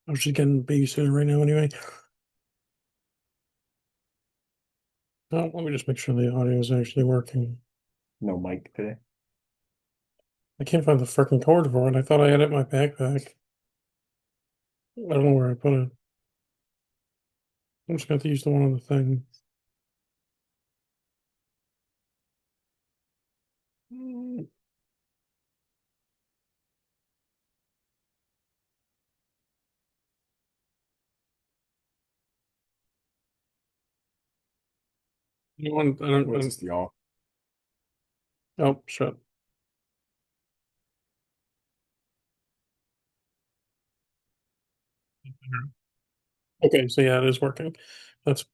Oh, she's getting babysitter right now anyway. Oh, let me just make sure the audio is actually working. No mic today. I can't find the freaking cord for it. I thought I had it in my backpack. I don't know where I put it. I'm just going to have to use the one on the thing. Mm, You want, I What's don't, this, y'all? oh, shit. Okay, so yeah, it is working. That's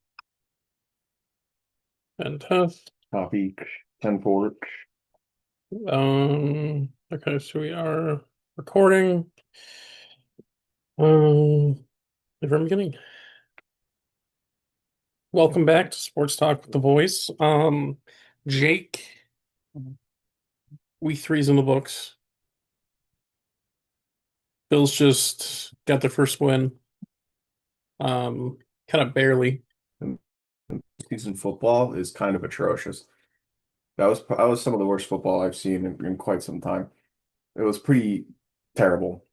fantastic. Copy 10-4. Okay, so we are recording. Um, from beginning. Welcome back to Sports Talk with the Voice. Jake, week three's in the books. Bills just got their first win. Um, kind of barely. Season football is kind of atrocious. That was some of the worst football I've seen in quite some time. It was pretty terrible.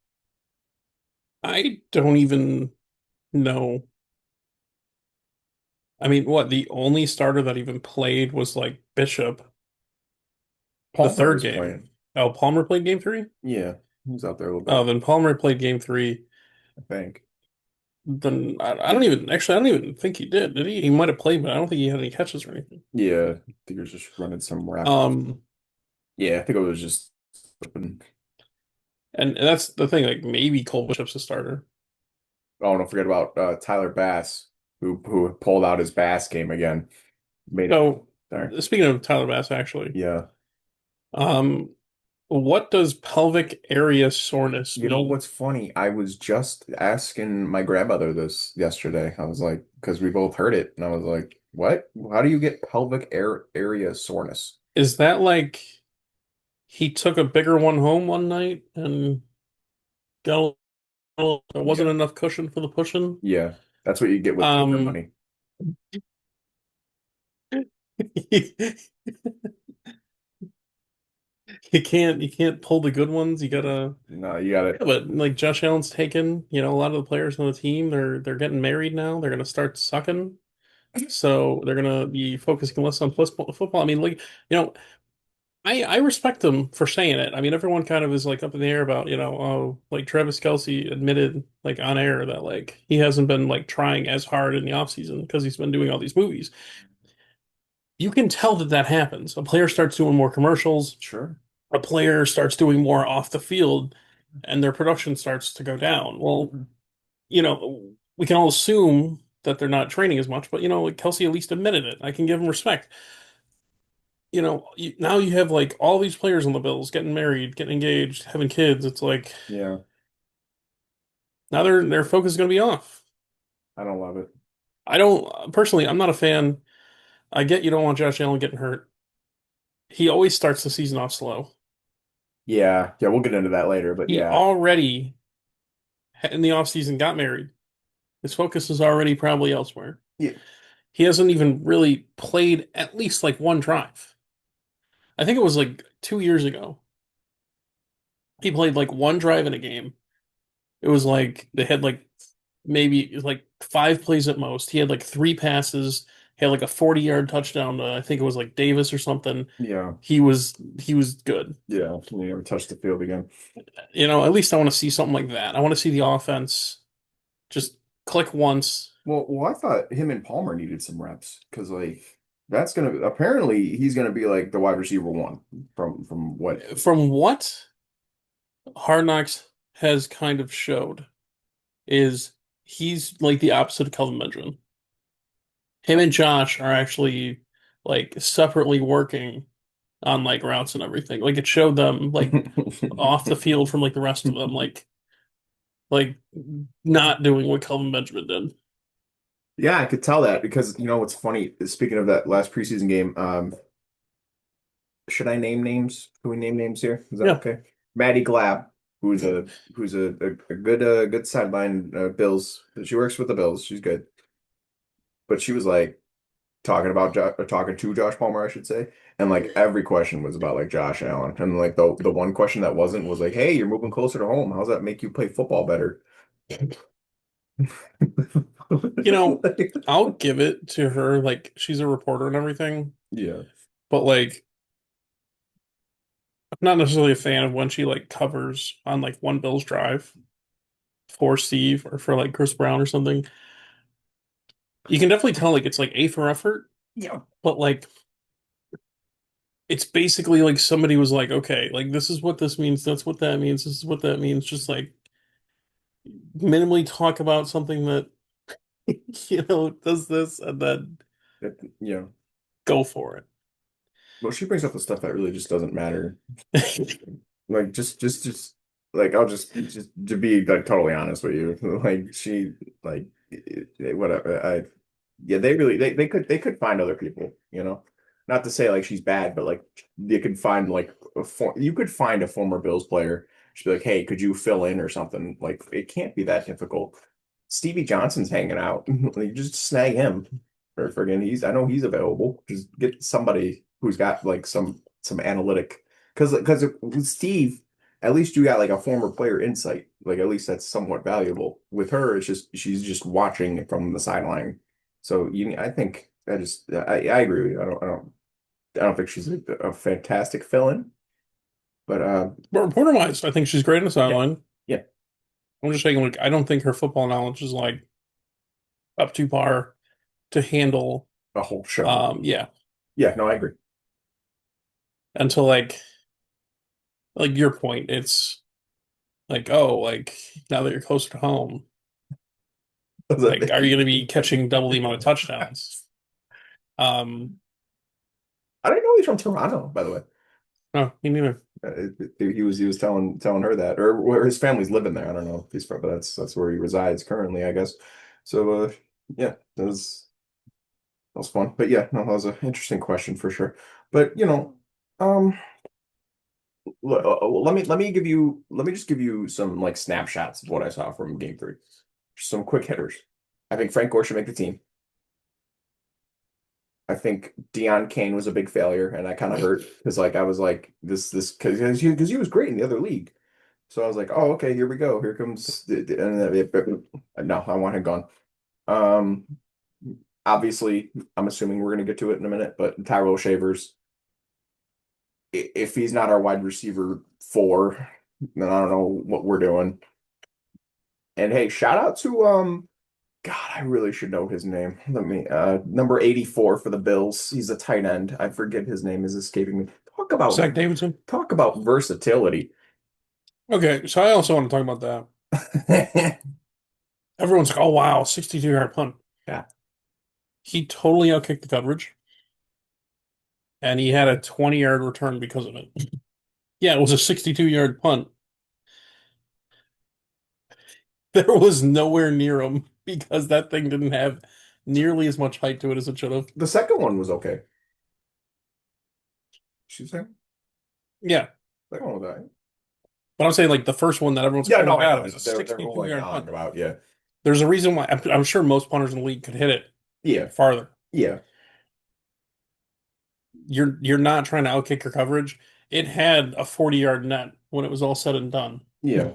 I don't even know. I mean, what, the only starter that even played was like Bishop, the Palmer third was game. playing. Oh, Palmer played game three? Yeah, he was out there a little Oh, bit, then Palmer played game three. I think. Then I don't even actually I don't even think he did. Did he? He might have played, but I don't think he had any catches or anything. Yeah, I think he was just running some rap. Um, Yeah, I think it was just and that's the thing, like maybe Cole Bishop's a starter. oh, don't forget about Tyler Bass, who pulled out his Bass game again. Made it. So Sorry. speaking of Tyler Bass, actually, Yeah. um, what does pelvic area soreness You know mean? what's funny? I was just asking my grandmother this yesterday. I was like, because we both heard it, and I was like, "What? How do you get pelvic air area soreness?" Is that like he took a bigger one home one night and got there wasn't Yeah, enough cushion for the pushing? yeah, that's what you get with payment Um, money. you can't pull the good ones. You gotta. No, you got it. Yeah, but like Josh Allen's taken, a lot of the players on the team, they're getting married now. They're gonna start sucking. So they're gonna be focusing less on football. I mean, like, I respect them for saying it. I mean, everyone kind of is like up in the air about, oh, like Travis Kelce admitted like on air that like he hasn't been like trying as hard in the offseason because he's been doing all these movies. You can tell that that happens. A player starts doing more commercials, Sure. a player starts doing more off the field, and their production starts to go down. Well, we can all assume that they're not training as much, but like Kelsey at least admitted it. I can give him respect. Now you have like all these players on the Bills getting married, getting engaged, having kids. It's like Yeah, now their focus is going to be off. I don't love it. I don't personally. I'm not a fan. I get you don't want Josh Allen getting hurt. He always starts the season off slow. Yeah, yeah, we'll get into that later, but He yeah, already in the offseason got married. His focus is already probably elsewhere. yeah, He hasn't even really played at least like one drive. I think it was like 2 years ago. He played like one drive in a game. It was like they had like maybe like five plays at most. He had like three passes. He had like a 40-yard touchdown to, I think it was like Davis or something. yeah, He was good. yeah. You never touch the field again. At least I want to see something like that. I want to see the offense just click once. Well, I thought him and Palmer needed some reps because like that's gonna apparently he's gonna be like the wide receiver one from what. From what Hard Knocks has kind of showed is he's like the opposite of Kelvin Benjamin. Him and Josh are actually like separately working on like routes and everything. Like it showed them like off the field from like the rest of them, like not doing what Kelvin Benjamin did. Yeah, I could tell that because you know what's funny. Speaking of that last preseason game, should I name names? Can we name names here? Is that Yeah. okay? Maddie Glab. who's a good sideline Bills. She works with the Bills. She's good, but she was like talking to Josh Palmer, I should say, and like every question was about like Josh Allen, and like the one question that wasn't was like, "Hey, you're moving closer to home. How's that make you play football better?" You know, Like, I'll give it to her. Like, she's a reporter and everything, yeah, but like, I'm not necessarily a fan of when she like covers on like one Bills drive for Steve or for like Chris Brown or something. You can definitely tell like it's like A for effort, yeah. but like it's basically like somebody was like, okay, like this is what this means, that's what that means, this is what that means. Just like minimally talk about something that does this and then Yeah. go for Well, she brings up the stuff that really just doesn't matter. it. Like just like I'll just to be like totally honest with you. Like she like whatever. Yeah, they could find other people, you know. Not to say like she's bad, but like they could find like you could find a former Bills player. She'd be like, "Hey, could you fill in or something?" Like it can't be that difficult. Stevie Johnson's hanging out. Like just snag him. Or friggin' I know he's available. Just get somebody who's got like some analytic because with Steve, at least you got like a former player insight. Like at least that's somewhat valuable. With her, it's just she's just watching from the sideline. So I think I agree with you. I don't think she's a fantastic fill-in, but But reporter wise, I think she's great on the yeah, sideline. yeah, I'm just saying, like, I don't think her football knowledge is like up to par to handle. a whole show. Yeah, Yeah, no, I agree. until like your point, it's like, oh, like now that you're closer to home, Does that like, make are you you going to be think better? catching double the amount of touchdowns? Um, I didn't know he's from Toronto, by the way. no, me neither. He was telling her that, or where his family's living there. I don't know if he's from, but that's where he resides currently, I guess. So yeah, that was fun. But yeah, no, that was an interesting question for sure. But um, let me just give you some like snapshots of what I saw from Game 3. Some quick hitters. I think Frank Gore should make the team. I think Deion Kane was a big failure, and I kind of hurt because like I was like this because he was great in the other league. So I was like, oh, okay, here we go. Here comes no, I want him gone. Um, Obviously, I'm assuming we're gonna get to it in a minute, but Tyrell Shavers, if he's not our wide receiver four, then I don't know what we're doing. And hey, shout out to God, I really should know his name. Let me number 84 for the Bills. He's a tight end. I forget his name is escaping me. Talk about Zach Davidson. talk about versatility. Okay, so I also want to talk about that. Everyone's like, oh wow, 62-yard punt. Yeah. He totally outkicked the coverage, and he had a 20-yard return because of it. Yeah, it was a 62-yard punt. There was nowhere near him because that thing didn't have nearly as much height to it as it should have. The second one was okay. She's saying Yeah, second one was okay. but I'm saying like the first one that everyone's like, Yeah, oh my no, I God, know. it was a They're all like 62-yard on punt. about, yeah. There's a reason why I'm sure most punters in the league could hit it Yeah. farther. Yeah. You're not trying to outkick your coverage. It had a 40-yard net when it was all said and done. Yeah.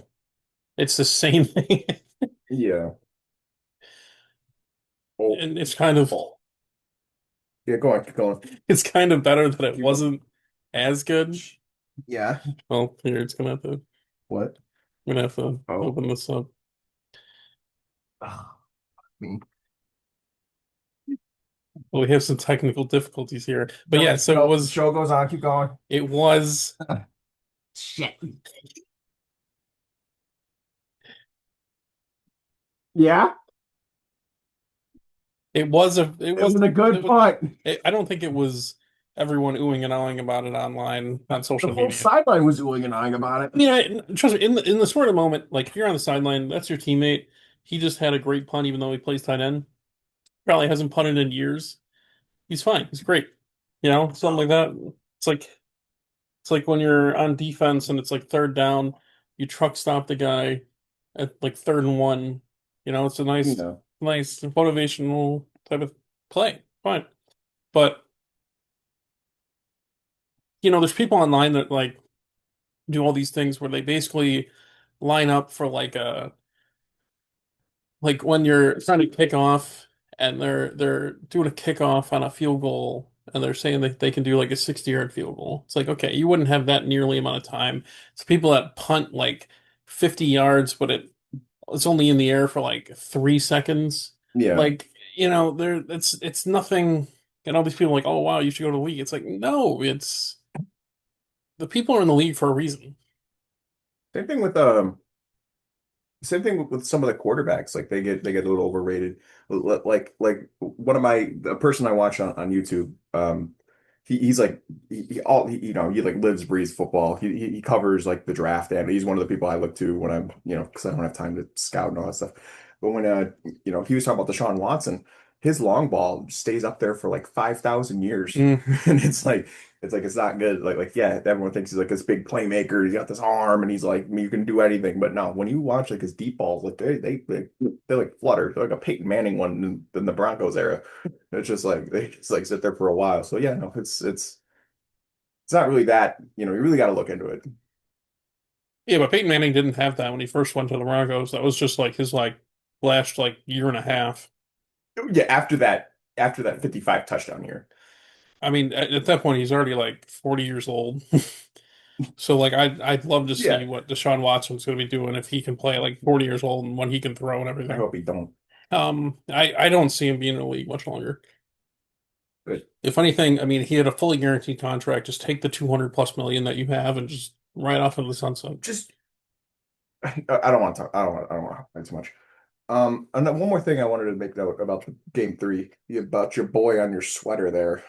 It's the same thing. Yeah. Oh, And it's kind of oh. Yeah, go on, keep going. it's kind of better that it Keep going. wasn't as good. Yeah. Well, here it's What? gonna have to Oh. open this up. Ah, me. Well, we have some technical difficulties here. But No, yeah, so it no, the was show goes on. Keep going. it was Shit. Yeah, it was a it it was wasn't a it good was punt. I don't think it was everyone oohing and ahhing about it online on The social whole media. sideline was oohing and eyeing about it. I mean, trust me, in the sport of the moment, like if you're on the sideline, that's your teammate. He just had a great punt, even though he plays tight end. Probably hasn't punted in years. He's fine. He's great. Something like that. It's like it's like when you're on defense and it's like third down you truck stop the guy at like 3rd and 1. It's a You nice, know, nice motivational type of play. Fine. But, there's people online that like do all these things where they basically line up for like when you're trying to kick off and they're doing a kickoff on a field goal and they're saying that they can do like a 60-yard field goal. It's like, okay, you wouldn't have that nearly amount of time. It's people that punt like 50 yards, but it's only in the air for like 3 seconds. yeah. Like, there it's nothing. And all these people are like, oh wow, you should go to the league. It's like, no, it's the people are in the league for a reason. Same thing with same thing with some of the quarterbacks. Like they get a little overrated. Like one of the person I watch on YouTube. He's like he like lives breathes football. He covers like the draft, and he's one of the people I look to when I'm because I don't have time to scout and all that stuff. But when he was talking about Deshaun Watson, his long ball stays up there for like 5,000 years, Mm. and it's not good. Like yeah, everyone thinks he's like this big playmaker. He's got this arm, and he's like you can do anything. But no, when you watch like his deep balls, like they like flutter. They're like a Peyton Manning one in the Broncos era. It's just like they just like sit there for a while. So yeah, no, it's not really that. You really got to look into it. Yeah, but Peyton Manning didn't have that when he first went to the Broncos. That was just like his like last like year and a half. Yeah, after that 55 touchdown year. I mean, at that point, he's already like 40 years old. So like, I'd love to see Yeah, what Deshaun Watson's going to be doing if he can play at like 40 years old and when he can throw and I everything. hope he don't. I don't see him being in the league much longer. But If anything, I mean, he had a fully guaranteed contract. Just take the 200 plus million that you have and just right off into the sunset. just I don't want to talk. I don't want to talk too much. And then one more thing I wanted to make note about game three, about your boy on your sweater there.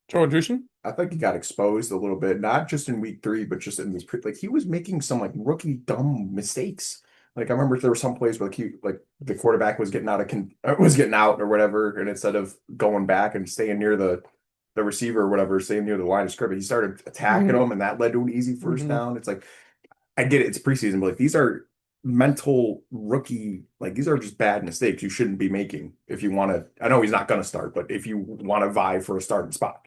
Joe Juicing? I think he got exposed a little bit, not just in week three, but just in this like he was making some like rookie dumb mistakes. Like I remember there were some plays where like the quarterback was getting was getting out or whatever, and instead of going back and staying near the receiver or whatever, staying near the line of scrimmage, he started attacking Hmm. him, and that led to an easy first Hmm. down. It's like I get it, it's preseason, but like these are mental rookie, like these are just bad mistakes you shouldn't be making if you want to. I know he's not going to start, but if you want to vie for a starting spot.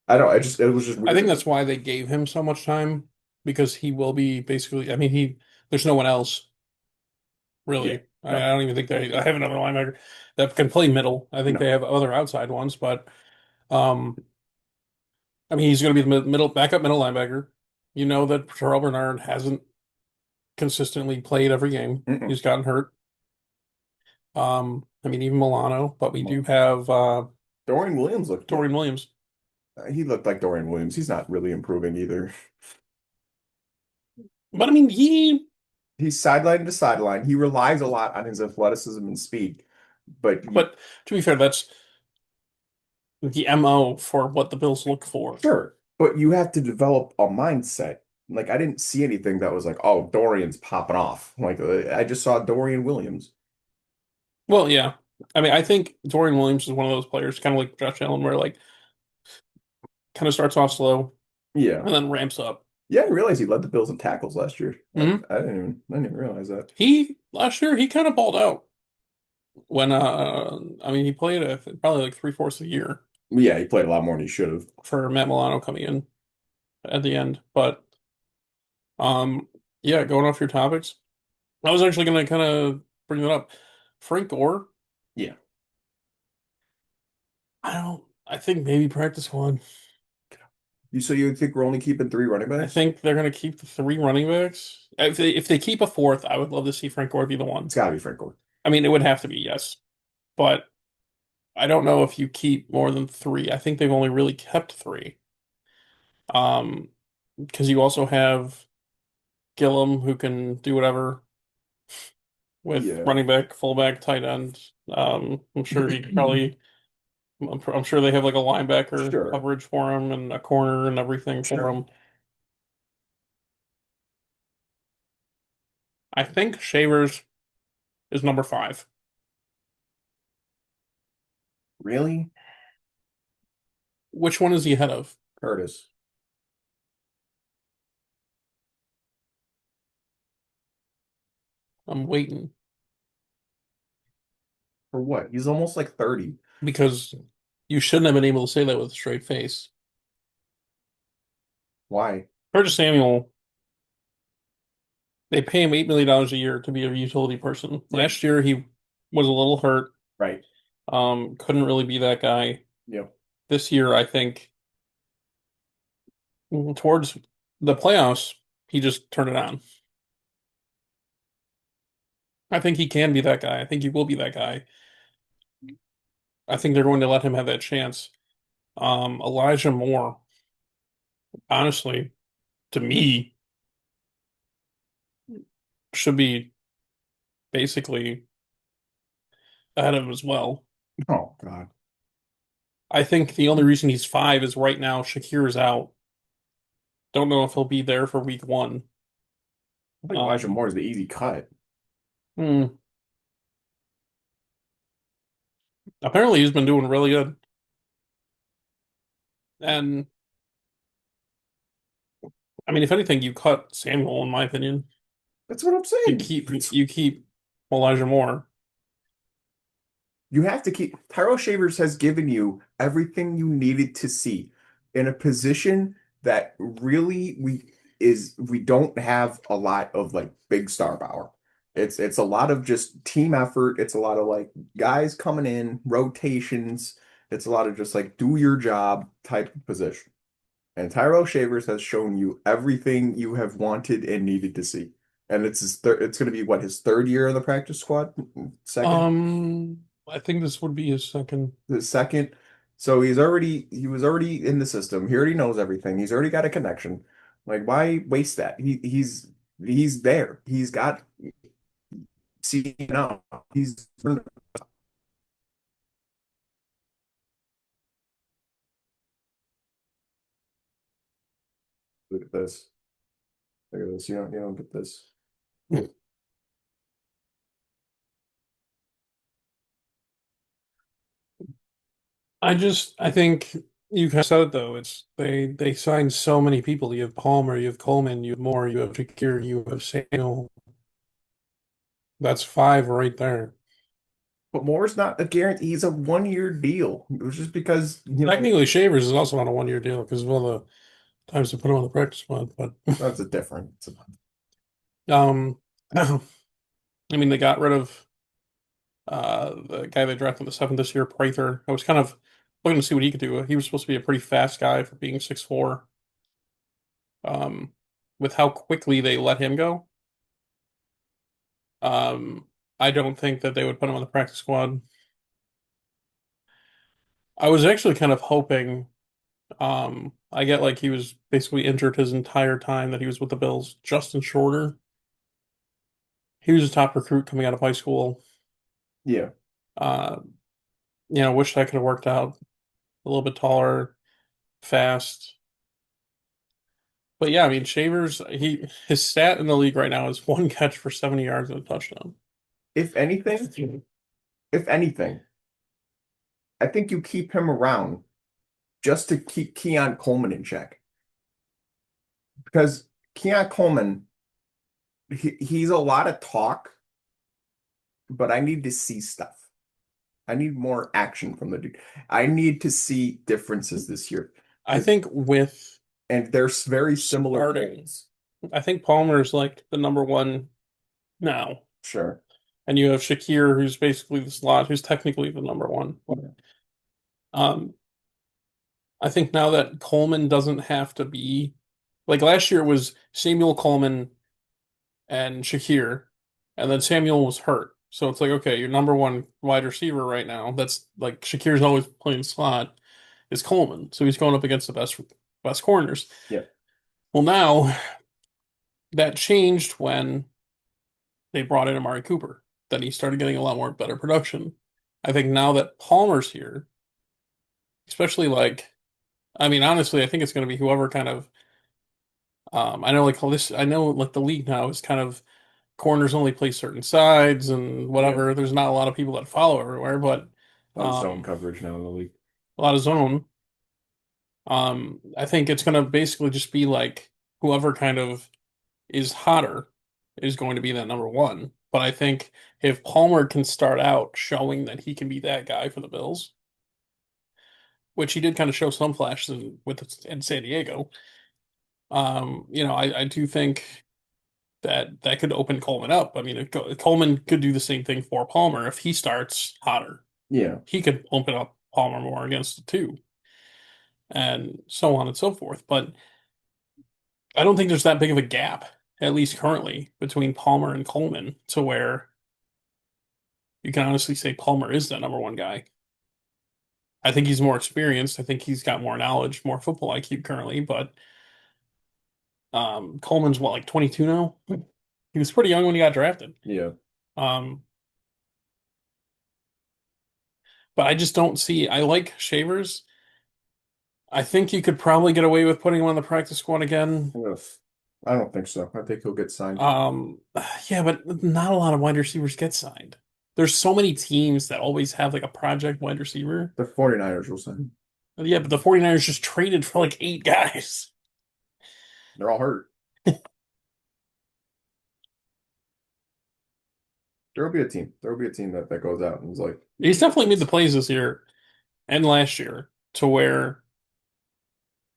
I don't. It was just I think weird. that's why they gave him so much time because he will be basically. I mean, there's no one else Yeah. really. I No. don't even think I have another linebacker that can play middle. I think they No. have other outside ones, but um, I mean, he's going to be the middle backup middle linebacker. You know that Terrell Bernard hasn't consistently played every game. Mm-mm. He's gotten hurt. I mean, even Milano, but we do Well, have Dorian Williams Dorian Williams. he looked like Dorian Williams. He's not really improving either. But I mean, He's sideline to sideline. He relies a lot on his athleticism and speed, but but to be fair, that's the MO for what the Bills look for. sure. But you have to develop a mindset. Like I didn't see anything that was like, oh, Dorian's popping off. Like I just saw Dorian Williams. Well, yeah. I mean, I think Dorian Williams is one of those players, kind of like Josh Allen, where like kind of starts off slow Yeah. and then ramps up. Yeah, I didn't realize he led the Bills in tackles last year. I, Hmm. I didn't even realize that. He last year he kind of balled out when I mean he played probably like 3/4 of the year Yeah, he played a lot more than he should have. for Matt Milano coming in at the end. But yeah, going off your topics, I was actually gonna kind of bring that up. Frank Gore, Yeah. I think maybe practice one. You think we're only keeping three running I backs? think they're gonna keep the three running backs. If they keep a fourth, I would love to see Frank Gore be the one. It's got to be Frank Gore. I mean, it would have to be, yes. But I don't know if you keep more than three. I think they've only really kept three. Um, because you also have Gillum who can do whatever with Yeah. running back, fullback, tight end. I'm sure he probably. I'm sure they have like a linebacker Sure. coverage for him and a corner and everything for Sure. him. I think Shavers is number 5. Really? Which one is he ahead of? Curtis. I'm waiting For what? He's almost like 30. because you shouldn't have been able to say that with a straight face. Why? Curtis Samuel, they pay him $8 million a year to be a utility person. Yeah. Last year he was a little hurt. Right. Couldn't really be that guy. Yep. This year, I think towards the playoffs, he just turned it on. I think he can be that guy. I think he will be that guy. I think they're going to let him have that chance. Elijah Moore, honestly, to me, should be basically ahead of him as well. Oh God. I think the only reason he's five is right now Shakir is out. Don't know if he'll be there for week one. I think Elijah Um, Moore is the easy cut. hmm, apparently he's been doing really good. And I mean, if anything, you cut Samuel, in my opinion. That's what I'm You saying. keep you keep Elijah Moore. You have to keep Tyrell Shavers has given you everything you needed to see in a position that really we don't have a lot of like big star power. It's a lot of just team effort. It's a lot of like guys coming in, rotations. It's a lot of just like do your job type of position. And Tyrell Shavers has shown you everything you have wanted and needed to see. And it's going to be what his third year in the practice squad, second. I think this would be his second. The second. So he was already in the system. He already knows everything. He's already got a connection. Like why waste that? He's there. He's got see now. He's look at this. Look at this. You don't get this. I think you kind of said it though. It's they signed so many people. You have Palmer, you have Coleman, you have Moore, you have Shakir, you have Samuel. That's five right there. But Moore's not a guarantee. He's a 1 year deal. It was just because, Technically, Shavers is also on a 1 year deal because of all the times they put him on the practice squad. But that's a different. um, I mean, they got rid of the guy they drafted in the seventh this year, Prather. I was kind of looking to see what he could do. He was supposed to be a pretty fast guy for being 6'4". Um, with how quickly they let him go, um, I don't think that they would put him on the practice squad. I was actually kind of hoping, I get like he was basically injured his entire time that he was with the Bills. Justin Shorter, he was a top recruit coming out of high school. Yeah. Uh, wish that could have worked out. A little bit taller, fast. But yeah, I mean, Shavers, his stat in the league right now is one catch for 70 yards and a touchdown. If anything, if anything, I think you keep him around just to keep Keon Coleman in check. Because Keon Coleman, he's a lot of talk, but I need to see stuff. I need more action from the dude. I need to see differences this year. I think with And they're very similar starting, goals. I think Palmer's like the number one now. Sure. And you have Shakir, who's basically the slot, who's technically the number one. Um, I think now that Coleman doesn't have to be like last year it was Samuel Coleman and Shakir, and then Samuel was hurt. So it's like, okay, your number one wide receiver right now, that's like Shakir's always playing slot, is Coleman. So he's going up against the best corners. Yeah. Well, now that changed when they brought in Amari Cooper. Then he started getting a lot more better production. I think now that Palmer's here, especially like, I mean, honestly, I think it's going to be whoever kind of, I know like this, I know like the league now is kind of corners only play certain sides and Yeah. whatever. There's not a lot of people that follow everywhere, but A lot of zone um, coverage now in the league. a lot of zone. I think it's going to basically just be like whoever kind of is hotter is going to be that number one. But I think if Palmer can start out showing that he can be that guy for the Bills, which he did kind of show some flashes in San Diego, I do think that could open Coleman up. I mean, Coleman could do the same thing for Palmer if he starts hotter. Yeah. He could open up Palmer more against the two, and so on and so forth. But I don't think there's that big of a gap, at least currently, between Palmer and Coleman to where you can honestly say Palmer is the number one guy. I think he's more experienced. I think he's got more knowledge, more football IQ currently, but Coleman's what, like 22 now? He was pretty young when he got drafted. Yeah. Um, but I just don't see. I like Shavers. I think you could probably get away with putting him on the practice squad again. Ugh. I don't think so. I think he'll get signed. Um, yeah, but not a lot of wide receivers get signed. There's so many teams that always have like a project wide receiver. The 49ers will sign him. Yeah, but the 49ers just traded for like eight guys. They're all hurt. There'll be a team. There'll be a team that goes out and is like, He's definitely made the plays this year and last year to where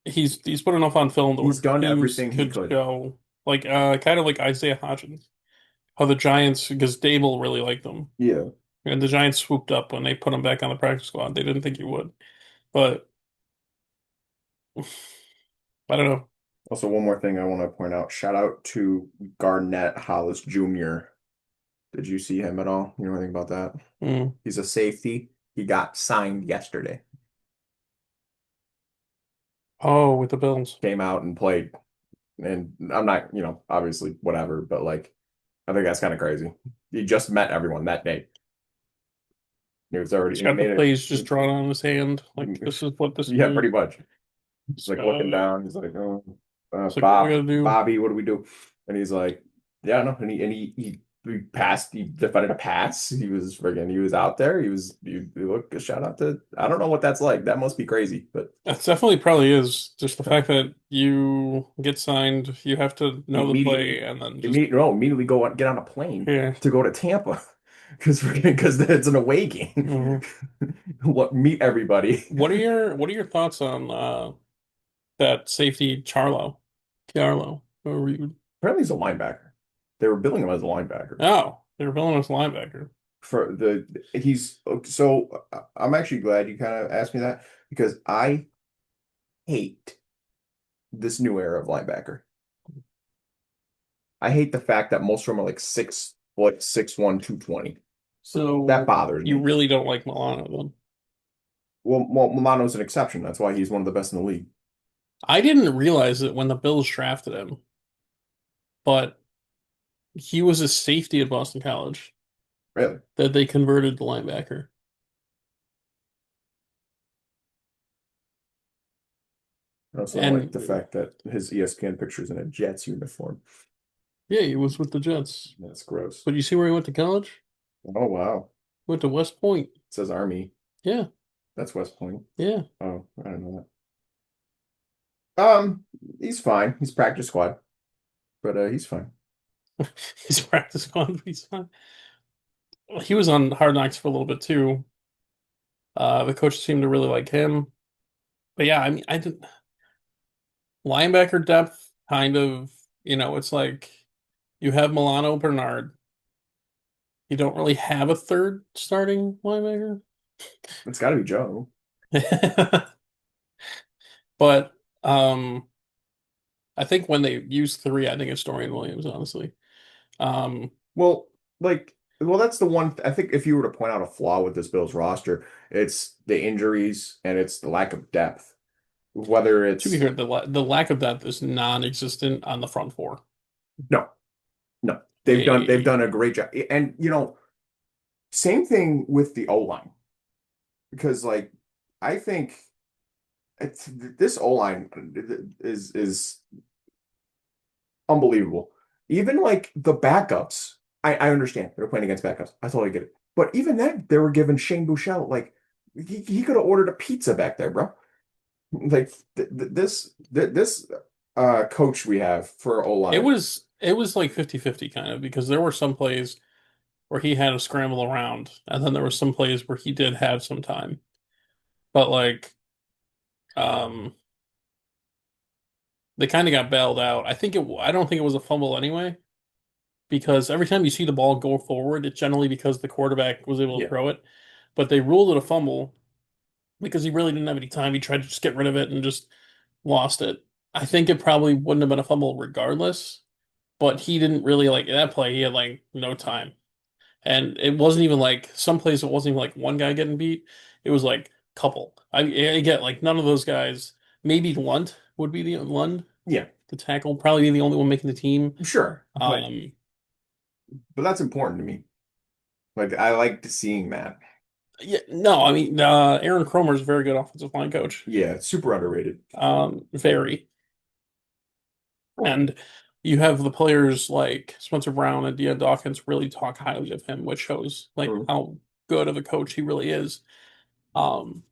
he's put enough on film to where he's done teams everything he could could. go like kind of like Isaiah Hodgins. How the Giants, because Dable really liked them. Yeah. And the Giants swooped up when they put him back on the practice squad. They didn't think he would. But I don't know. Also, one more thing I want to point out. Shout out to Garnett Hollis Jr. Did you see him at all? You know anything about that? Mm. He's a safety. He got signed yesterday. Oh, with the Bills. Came out and played. And I'm not, obviously whatever, but like I think that's kind of crazy. He just met everyone that day. He was already He's he got the made plays just it. drawn on his hand. Like this is what this Yeah, is. pretty much. He's like looking Uh, down. He's like, "Oh, it's like what we gotta do. Bobby, what do we do?" And he's like, "Yeah, no." And he passed. He defended a pass. He was out there. He looked. Shout out to. I don't know what that's like. That must be crazy. But That definitely probably is just the fact that you get signed, you have to know the play, and then just immediately get on a plane yeah. to go to Tampa because it's an away game. Mhm. What meet everybody. What are your thoughts on that safety Chiarlo? Apparently he's a linebacker. They were billing him as a linebacker. Oh, they were billing us linebacker. For the he's so I'm actually glad you kind of asked me that because I hate this new era of linebacker. I hate the fact that most of them are like 6 foot, 6'1", 220. That So bothers you me. really don't like Milano then? Well, Milano's an exception. That's why he's one of the best in the league. I didn't realize it when the Bills drafted him, but he was a safety at Boston College Really. that they converted to linebacker. I also don't like the And fact that his ESPN picture's in a Jets uniform. yeah, he was with the Jets. That's gross. But you see where he went to college? Oh wow. Went to West Point. It says Army. Yeah, That's West Point. yeah. Oh, I don't know that. He's fine. He's practice squad, but he's fine. He's practice squad, but he's fine. He was on Hard Knocks for a little bit too. The coach seemed to really like him. But yeah, I mean, I did linebacker depth kind of, it's like you have Milano Bernard. You don't really have a third starting linebacker. It's got to be Joe. But I think when they use three, I think it's Dorian Williams, honestly. Um, Well, that's the one. I think if you were to point out a flaw with this Bills roster, it's the injuries and it's the lack of depth. Whether to be it's fair, the lack of depth is non-existent on the front four. no, no, they've They, done a great job, and same thing with the O line because I think this O line is unbelievable. Even like the backups, I understand they're playing against backups. I totally get it. But even then, they were giving Shane Buechele like he could have ordered a pizza back there, bro. Like this coach we have for O it line. was it was like 50-50 kind of because there were some plays. where he had to scramble around, and then there were some plays where he did have some time. But like, um, they kind of got bailed out. I don't think it was a fumble anyway, because every time you see the ball go forward, it's generally because the quarterback was able to Yeah, throw it. But they ruled it a fumble because he really didn't have any time. He tried to just get rid of it and just lost it. I think it probably wouldn't have been a fumble regardless, but he didn't really like that play. He had like no time. And it wasn't even like some plays, it wasn't even like one guy getting beat. It was like couple. I get like none of those guys. Maybe Lunt would be the Lund, yeah, the tackle, probably be the only one making the team. sure, Um, but that's important to me. Like I liked seeing that. yeah, no, I mean, Aaron Kromer is a very good offensive line coach. Yeah, it's super underrated. Very. And you have the players like Spencer Brown and Deion Dawkins really talk highly of him, which shows like Mm. how good of a coach he really is. Um,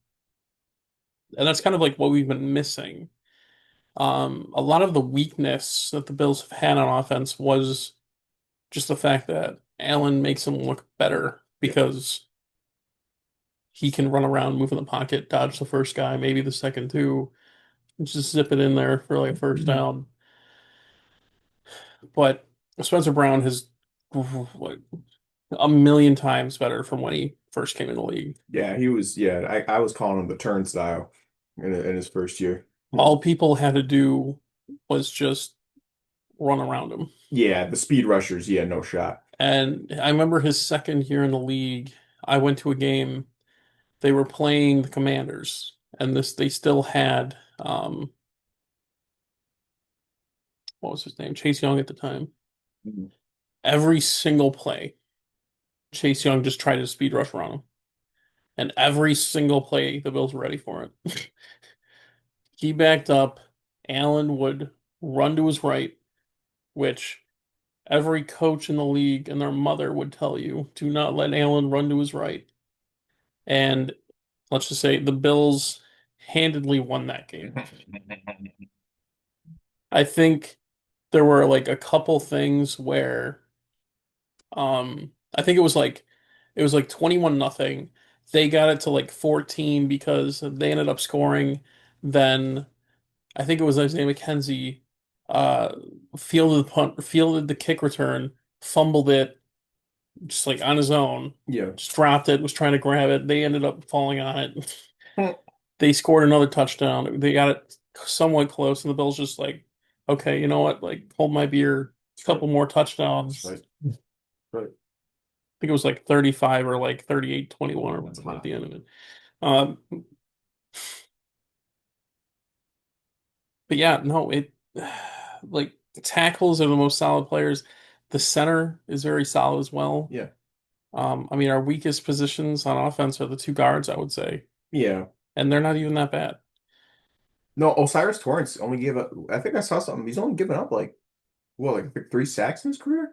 and that's kind of like what we've been missing. A lot of the weakness that the Bills have had on offense was just the fact that Allen makes him look better Yeah. because he can run around, move in the pocket, dodge the first guy, maybe the second too, and just zip it in there for like a first down. But Spencer Brown has like a million times better from when he first came in the league. Yeah, he was. Yeah, I was calling him the turnstile in his first year. All people had to do was just run around him. Yeah, the speed rushers. Yeah, no shot. And I remember his second year in the league, I went to a game. They were playing the Commanders, and this they still had what was his name? Chase Young at the time. Mhm. Every single play, Chase Young just tried to speed rush around him. And every single play, the Bills were ready for it. He backed up. Allen would run to his right, which every coach in the league and their mother would tell you, do not let Allen run to his right. And let's just say the Bills handedly won that game. I think there were like a couple things where I think it was like 21 nothing. They got it to like 14 because they ended up scoring. Then I think it was Isaiah McKenzie uh fielded the kick return, fumbled it just like on his own, Yeah. just dropped it, was trying to grab it. They ended up falling on it. They scored another touchdown. They got it somewhat close, and the Bills just like, okay, you know what? Like, hold my beer. A That's right. couple more That's touchdowns. right. Right. I think it was like 35 or like 38-21 or That's whatever at hot. the end of it. Um, but yeah, no, it like tackles are the most solid players. The center is very solid as well. Yeah. I mean, our weakest positions on offense are the two guards, I would say, Yeah. and they're not even that bad. No, Osiris Torrance only gave up. I think I saw something. He's only given up like what, like 3 sacks in his career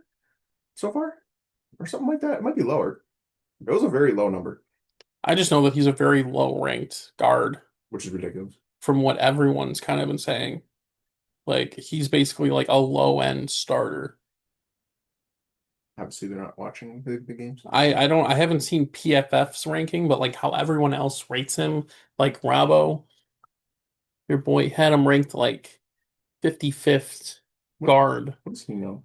so far, or something like that. It might be lower. It was a very low number, I just know that he's a very low-ranked guard which is ridiculous. from what everyone's kind of been saying. Like he's basically like a low-end starter. Obviously, they're not watching the games. I haven't seen PFF's ranking, but like how everyone else rates him, like Robbo, your boy had him ranked like 55th What, guard, what does he know?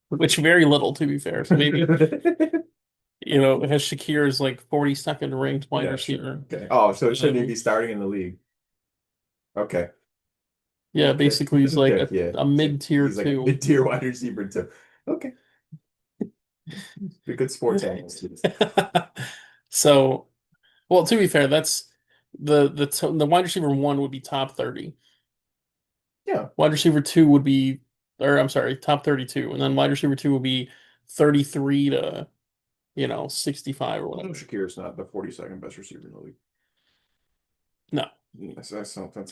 which very little to be fair. So maybe, it has Shakir as like 42nd ranked wide Yeah, sure. receiver. Okay. Oh, so shouldn't he be Um, starting in the league? Okay. yeah, Okay. basically he's like Okay. Yeah. a mid-tier He's like a two. mid-tier wide receiver too. Okay. Be a good sports analyst. So, well, to be fair, that's the wide receiver one would be top 30. Yeah. Wide receiver two would be, or I'm sorry, top 32, and then wide receiver two would be 33 to 65 or I know whatever. Shakir's not the 42nd best receiver in the league. No, That's all you have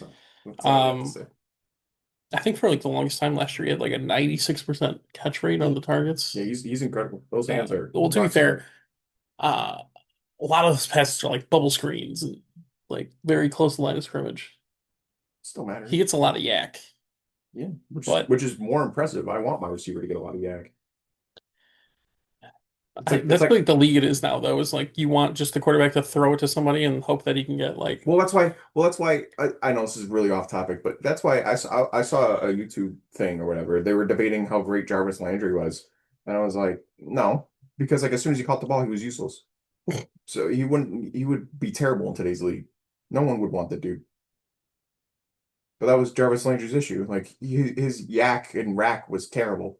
to um, say. I think for like the longest time last year, he had like a 96% catch rate on Yeah. the targets. Yeah, he's incredible. Those hands are Well, to be rock fair, solid. uh, a lot of those passes are like bubble screens and like very close to the line of scrimmage. Still He matters. gets a lot of yak, Yeah, which is but which is more impressive. I want my receiver to get a lot of yak. It's That's like like the league it is now, though. Is like you want just the quarterback to throw it to somebody and hope that he can get like. That's why I know this is really off topic, but that's why I saw a YouTube thing or whatever. They were debating how great Jarvis Landry was, and I was like, no, because like as soon as he caught the ball, he was useless. So he would be terrible in today's league. No one would want the dude. But that was Jarvis Landry's issue. Like his yak and rack was terrible.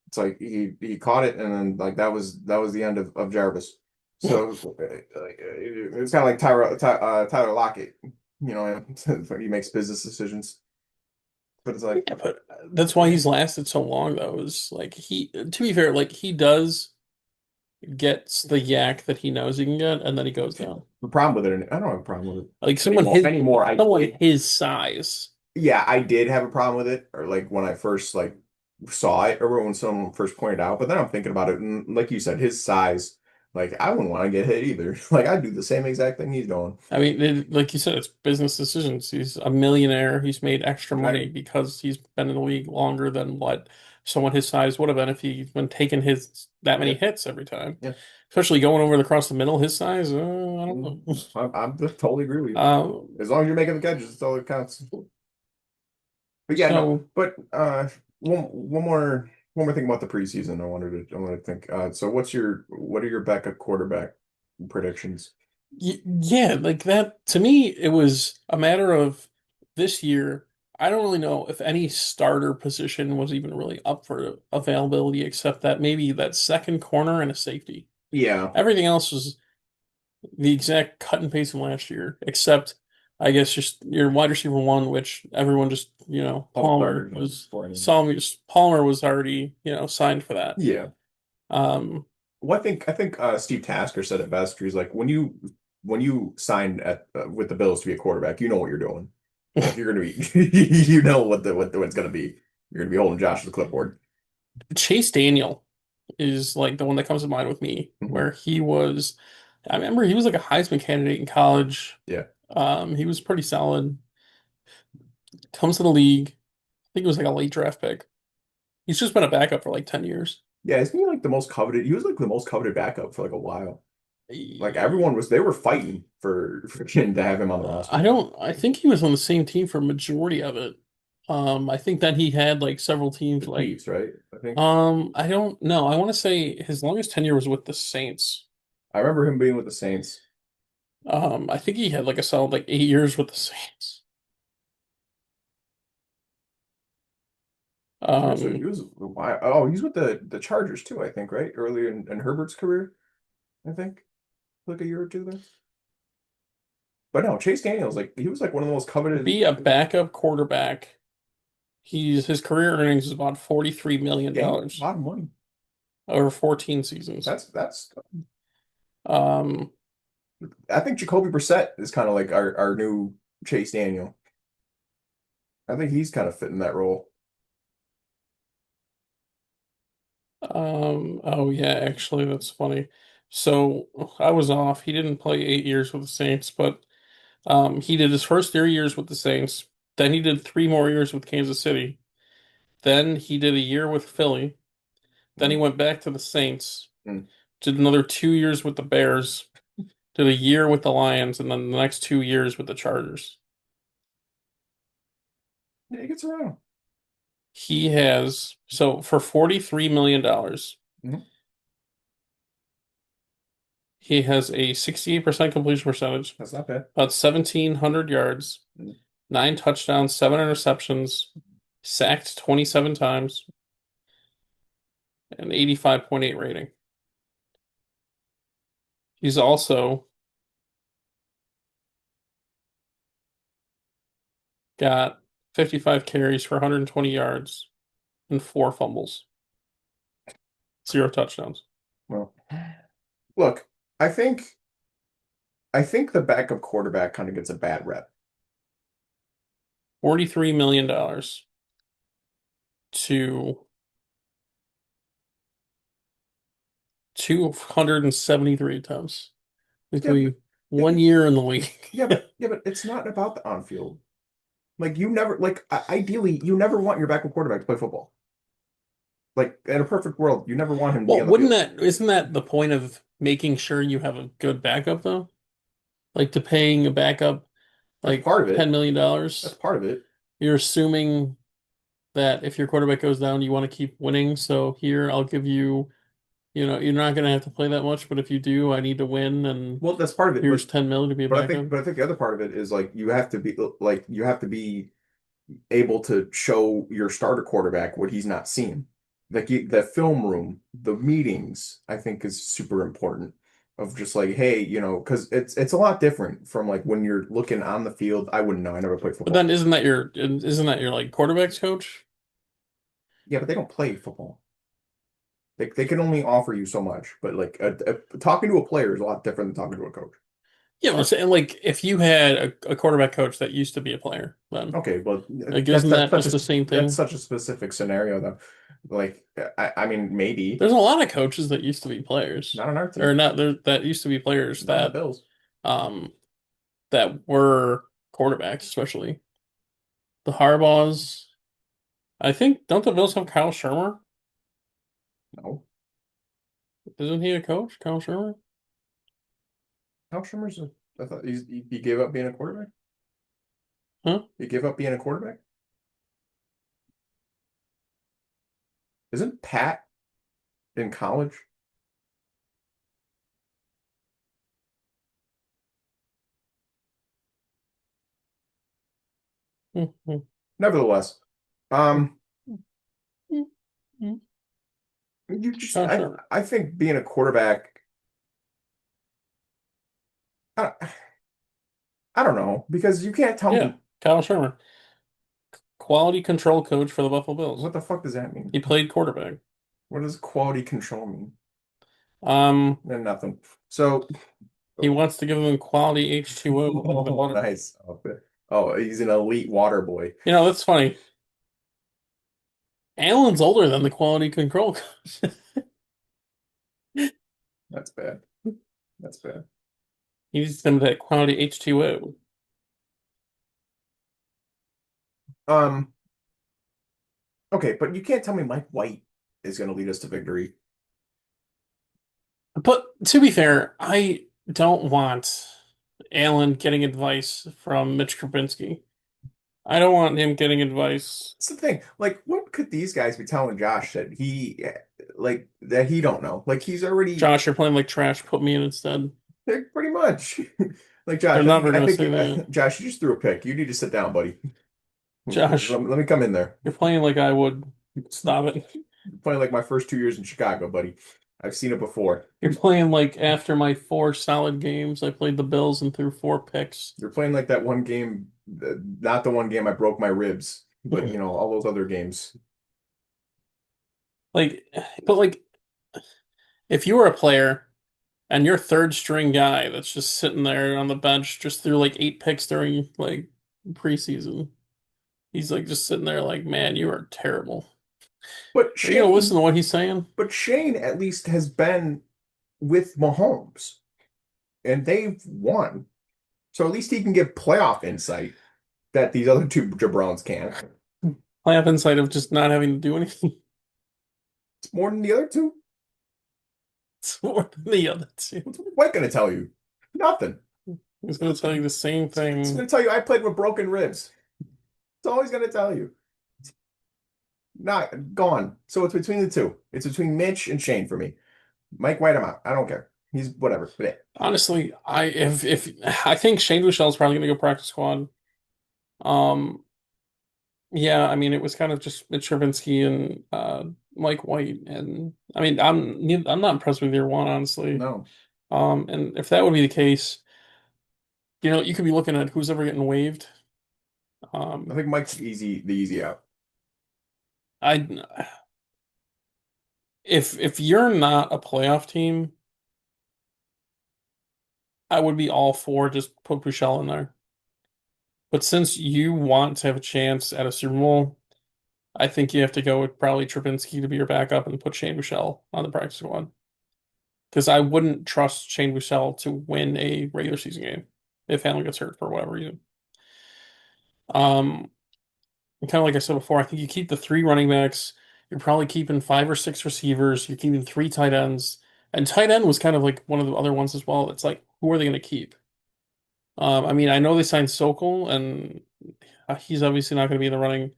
It's like he caught it, and then like that was the end of Jarvis. So it's kind of like Tyler Lockett, you know, he makes business decisions. But it's like Yeah, but that's why he's lasted so long, though. Is like he, to be fair, like he does gets the yak that he knows he can get, and then he goes down. the problem with it. I don't have a problem with it Like anymore. I someone did, his size. yeah, I did have a problem with it, or like when I first like saw it, or when someone first pointed out. But then I'm thinking about it, and like you said, his size, like I wouldn't want to get hit either. Like I'd do the same exact thing he's doing. I mean, like you said, it's business decisions. He's a millionaire. He's made extra money Exactly. because he's been in the league longer than what someone his size would have been if he'd been taking his that many Yeah, hits every time. yeah. Especially going over across the middle, his size. I don't Mhm. know. I'm just totally agree with you. Um, As long as you're making the catches, that's all that counts. But yeah, no. so But one more thing about the preseason. I wanted to think. So what are your backup quarterback predictions? yeah, like that to me, it was a matter of this year. I don't really know if any starter position was even really up for availability, except that maybe that second corner and a safety. Yeah, Everything else was the exact cut and paste from last year, except I guess just your wide receiver one, which everyone just, all starters for him. Palmer was already, signed for that. Yeah. Um, Well, I think Steve Tasker said it best. He's like, when you sign at with the Bills to be a quarterback, you know what you're doing. Like you're gonna be, you know what it's gonna be. You're gonna be holding Josh to the clipboard. Chase Daniel is like the one that comes to mind with me, Mhm. where I remember he was like a Heisman candidate in college. Yeah, He was pretty solid. Comes to the league. I think it was like a late draft pick. He's just been a backup for like 10 years. yeah. Isn't he like the most coveted? He was like the most coveted backup for like a while. Like everyone was, they were fighting for him to have him on the roster. I think he was on the same team for majority of it. I think that he had like several teams The like, Chiefs, right? I think I don't know. I want to say his longest tenure was with the Saints. I remember him being with the Saints. I think he had like a solid like 8 years with the Saints. So he Um, was why? Oh, he's with the Chargers too. I think right early in Herbert's career. I think like a year or two there. But no, Chase Daniels, like he was like one of the most to coveted be a backup quarterback, his career earnings is about $43 million game, a dollars lot of money. over 14 seasons. That's Um, I think Jacoby Brissett is kind of like our new Chase Daniel. I think he's kind of fitting that role. oh yeah, actually, that's funny. So I was off. He didn't play 8 years with the Saints, but he did his first 3 years with the Saints. Then he did 3 more years with Kansas City. Then he did a year with Philly. Then he Mm, went back to the Saints. mm. Did another 2 years with the Bears. Did a year with the Lions, and then the next 2 years with the Chargers. Yeah, he gets around. He has so for $43 million, Mhm. he has a 68% completion percentage, That's not bad. about 1,700 yards, Mm. 9 touchdowns, 7 interceptions, sacked 27 times, and 85.8 rating. He's also got 55 carries for 120 yards and 4 fumbles, 0 touchdowns. Well, look, I think I think the backup quarterback kind of gets a bad rep. $43 million to 273 attempts. Yeah, Basically, yeah, one year in the league. yeah, but it's not about the on-field. Like you never like ideally you never want your backup quarterback to play football. Like in a perfect world, you never want him to be Well, on the wouldn't field. that isn't that the point of making sure you have a good backup though? Like to paying a backup That's like part of $10 it. million That's dollars. part of it. You're assuming that if your quarterback goes down, you want to keep winning. So here I'll give you, you're not gonna have to play that much, but if you do, I need to win and Well, that's part of it. here's 10 million to be a backup. But I think the other part of it is like you have to be able to show your starter quarterback what he's not seen. Like the film room, the meetings, I think is super important. Of just like, hey, because it's a lot different from like when you're looking on the field. I wouldn't know. I never played But football. then isn't that your like quarterbacks coach? Yeah, but they don't play football. They can only offer you so much. But like talking to a player is a lot different than talking to a coach. Yeah, I'm saying like if you had a quarterback coach that used to be a player, then Okay, well, like isn't that just the same that's thing? such a specific scenario though. Like, I mean, maybe There's a lot of coaches that used to be players, not on our or team, not there that used to be players not on the that Bills. um that were quarterbacks, especially the Harbaughs. I think don't the Bills have Kyle Shermer? No, Isn't he a coach, Kyle Shermer? Hal Shimmer's. I thought he gave up being a quarterback. Huh? He gave up being a quarterback. Isn't Pat in college? Mm-hmm. Nevertheless, um, you just Kyle Shermer. I think being a quarterback. I, I don't know because you can't tell Yeah, me Kyle Shermer, quality control coach for the Buffalo Bills. what the fuck does that mean. He played quarterback. What does quality control mean? Um, Nothing. So, he wants to give them quality H2O in the oh, water. nice. Oh, he's an elite water boy. That's funny. Allen's older than the quality control coach. That's bad. That's bad. He needs them that quality H2O. Um, okay, but you can't tell me Mike White is going to lead us to victory. But to be fair, I don't want Allen getting advice from Mitch Krupinski. I don't want him getting advice. That's the thing. Like, what could these guys be telling Josh that he don't know? Like, he's already Josh, you're playing like trash. Put me in instead. pretty much like They're Josh. never I going to think say that. Josh, you just threw a pick. You need to sit down, buddy. Josh, Let me come in there. you're playing like I would. Stop it. Playing like my first 2 years in Chicago, buddy. I've seen it before. You're playing like after my four solid games, I played the Bills and threw four picks. You're playing like that one game, not the one game I broke my ribs, but all those other games. Like, but like, if you were a player and your third string guy that's just sitting there on the bench just threw like eight picks during like preseason, he's like just sitting there like, man, you are terrible. But Are you gonna listen to what he's saying? Shane at least has been with Mahomes and they've won. So at least he can give playoff insight that these other two jabrons can't. I have insight of just not having to do anything. It's more than the other two. It's more than the other two. What's White gonna tell you? Nothing. He's gonna tell you the same It's thing. gonna tell you I played with broken ribs. It's always gonna tell you. Not gone. So it's between the two. It's between Mitch and Shane for me. Mike White, I'm out. I don't care. He's whatever. But Honestly, if I think Shane Buechele's probably gonna go practice squad. Um, yeah, I mean it was kind of just Mitch Trubisky and Mike White, and I mean I'm not impressed with either one, honestly. no, And if that would be the case, you could be looking at who's ever getting waived. I Um, think Mike's the easy out. I if you're not a playoff team, I would be all for just put Buechele in there. But since you want to have a chance at a Super Bowl, I think you have to go with probably Trubinsky to be your backup and put Shane Buechele on the practice squad. Because I wouldn't trust Shane Buechele to win a regular season game if Allen gets hurt for whatever reason. Um, kind of like I said before, I think you keep the three running backs. You're probably keeping 5 or 6 receivers. You're keeping 3 tight ends, and tight end was kind of like one of the other ones as well. It's like, who are they going to keep? I mean, I know they signed Sokol, and he's obviously not going to be in the running,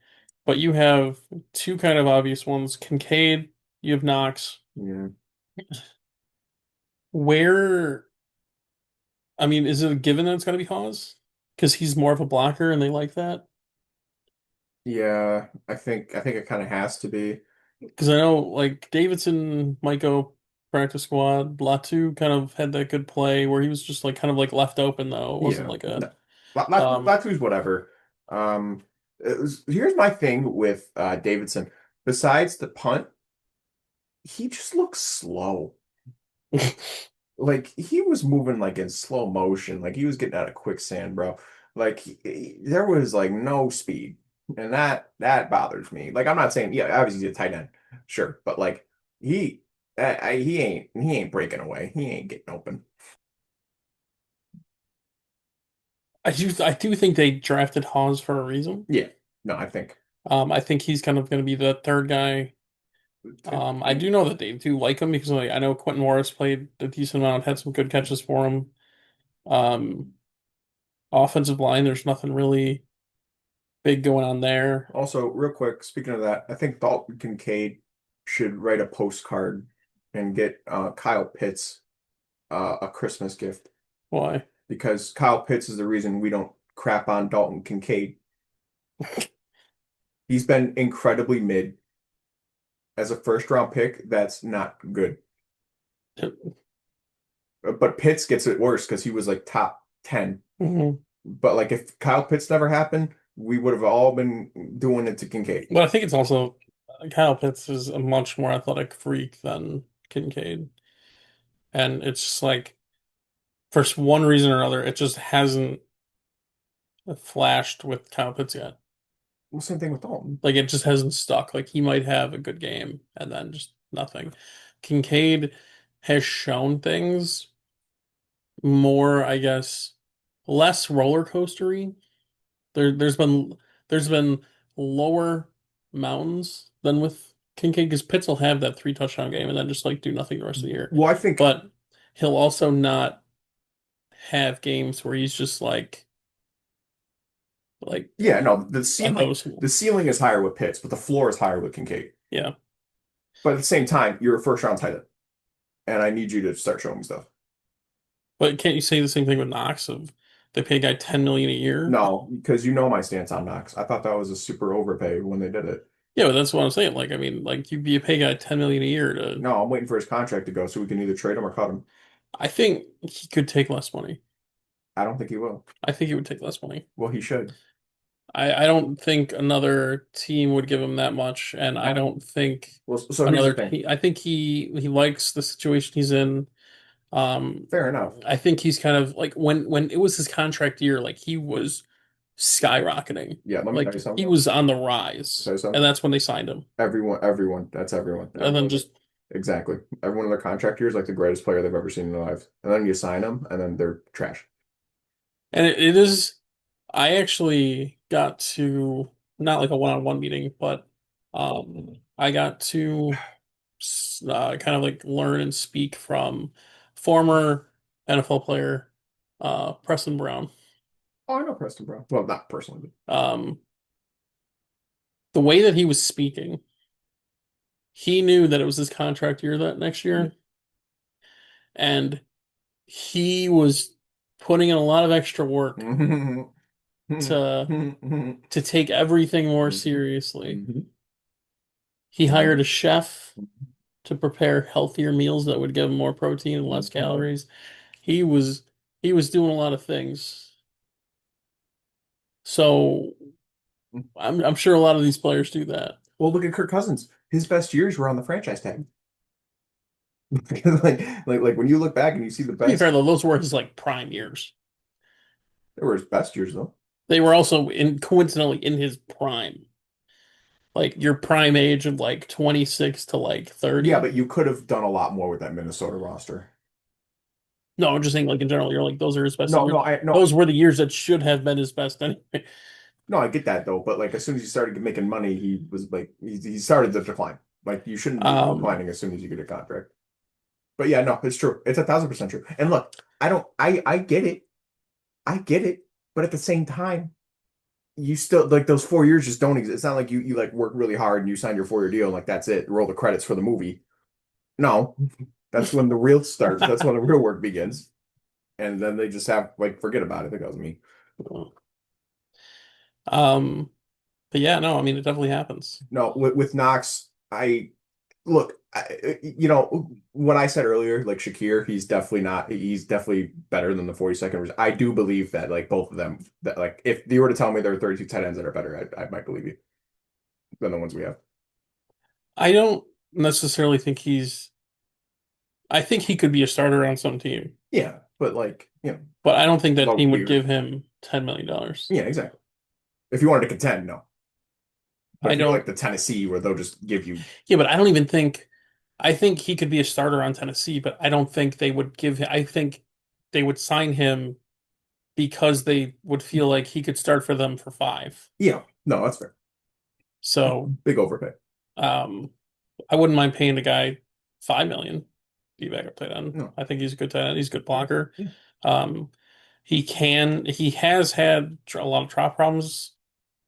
but you have two kind of obvious ones: Kincaid, you have Knox. Yeah. Where, I mean, is it a given that it's going to be Hawes? Because he's more of a blocker, and they like that. Yeah, I think it kind of has to be. Because I know like Davidson might go practice squad. Latu kind of had that good play where he was just like kind of like left open though. It wasn't Yeah. like a No. Latu's whatever. Here's my thing with Davidson. Besides the punt, he just looks slow. Like he was moving like in slow motion, like he was getting out of quicksand, bro. Like there was like no speed, and that bothers me. Like I'm not saying, yeah, obviously he's a tight end, sure, but like he he ain't breaking away. He ain't getting open. I do think they drafted Hawes for a reason. Yeah, no, I think. I think he's kind of going to be the third guy. I do know that they do like him because like, I know Quentin Morris played a decent amount, had some good catches for him. Um, Offensive line, there's nothing really big going on there. Also, real quick, speaking of that, I think Dalton Kincaid should write a postcard and get Kyle Pitts a Christmas gift Why? because Kyle Pitts is the reason we don't crap on Dalton Kincaid. He's been incredibly mid as a first round pick. That's not good. But Pitts gets it worse because he was like top 10. Mhm. But like if Kyle Pitts never happened, we would have all been doing it to Kincaid. But I think it's also Kyle Pitts is a much more athletic freak than Kincaid. And it's just like, for one reason or another, it just hasn't flashed with Kyle Pitts yet. Well, same thing with Dalton. Like, it just hasn't stuck. Like, he might have a good game and then just nothing. Kincaid has shown things more, I guess, less roller coastery. There's been lower mountains than with Kincaid because Pitts will have that 3 touchdown game and then just like do nothing the rest of the year. Well, I think But he'll also not have games where he's just like yeah, no, unnoticeable. the ceiling is higher with Pitts, but the floor is higher with Kincaid. Yeah. But at the same time, you're a first round tight end, and I need you to start showing me stuff. But can't you say the same thing with Knox of they pay a guy 10 million a year? No, because you know my stance on Knox. I thought that was a super overpay when they did it. Yeah, but that's what I'm saying. Like, I mean, like you pay a guy 10 million a year to No, I'm waiting for his contract to go so we can either trade him or cut him. I think he could take less money. I don't think he will. I think he would take less money. Well, he should. I don't think another team would give him that much, and I No. don't think Well, so here's the another thing. team. I think he likes the situation he's in. Fair enough. I think he's kind of like when it was his contract year, like he was skyrocketing. Yeah, let me tell Like you he something. was on the rise, Tell you and something. that's when they signed him. That's everyone. And then just Exactly. Everyone in their contract year is like the greatest player they've ever seen in their lives. And then you sign them, and then they're trash. and it is. I actually got to not like a one-on-one meeting, but I got to kind of like learn and speak from former NFL player Preston Brown. Oh, I know Preston Brown. Well, not personally, Um, the way that he was speaking, he knew that it was his contract year that next year, and he was putting in a lot of extra work but to to take everything more seriously. He hired a chef to prepare healthier meals that would give him more protein and less calories. He was he was doing a lot of things. So I'm sure a lot of these players do that. Well, look at Kirk Cousins. His best years were on the franchise tag. Like when you look back and you see the To be best, fair though, those were his like prime years. they were his best years though. They were also in coincidentally in his prime. Like your prime age of like 26 to like Yeah, 30. but you could have done a lot more with that Minnesota roster. No, I'm just saying like in general, you're like those are his best No, years. no, I no. Those were the years that should have been his best anyway. No, I get that though, but like as soon as he started making money, he was like he started to decline. Like you shouldn't be Um, declining as soon as you get a contract. But yeah, no, it's true. It's 1,000% true. And look, I get it. I get it. But at the same time, you still like those 4 years just don't exist. It's not like you like work really hard and you signed your 4 year deal and like that's it. Roll the credits for the movie. No, that's when the real starts. That's when the real work begins. And then they just have like forget about it. I think that was me. um, but yeah, no, I mean it definitely happens. No, with Knox, I look, you know what I said earlier, like Shakir, he's definitely not. He's definitely better than the 42nd. I do believe that, like both of them, that like if you were to tell me there are 32 tight ends that are better, I might believe you than the ones we have. I don't necessarily think he's. I think he could be a starter on some team, Yeah, but like but I don't think that low team would tier. give him $10 million. Yeah, exactly. If you wanted to contend, no. But I if you go like don't. the Tennessee, where they'll just give you, Yeah, but I don't even think. I think he could be a starter on Tennessee, but I don't think they would give him. I think they would sign him because they would feel like he could start for them for five. no, that's fair. So, Big overpay. um, I wouldn't mind paying the guy 5 million to be backup tight end. No, I think he's a good tight end. He's a good yeah, blocker. yeah. Um, he has had a lot of drop problems.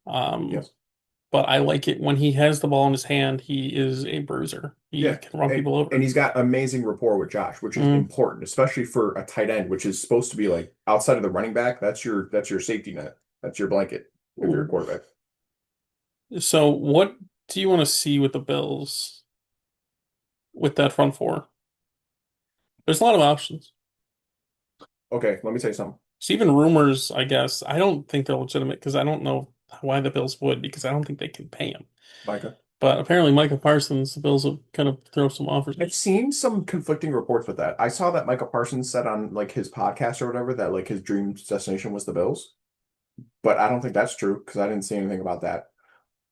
Um, Yes. but I like it when he has the ball in his hand. He is a bruiser. He Yeah. can run And people and over. he's got amazing rapport with Josh, which is Mm. important, especially for a tight end, which is supposed to be like outside of the running back, that's your safety net. That's your blanket if you're a quarterback. So, what do you want to see with the Bills with that front four? There's a lot of options. Okay, let me tell you something. It's even rumors, I guess. I don't think they're legitimate because I don't know why the Bills would, because I don't think they can pay him. Micah. But apparently, Micah Parsons, the Bills have kind of throw some offers. I've seen some conflicting reports with that. I saw that Micah Parsons said on like his podcast or whatever that like his dream destination was the Bills, but I don't think that's true because I didn't see anything about that.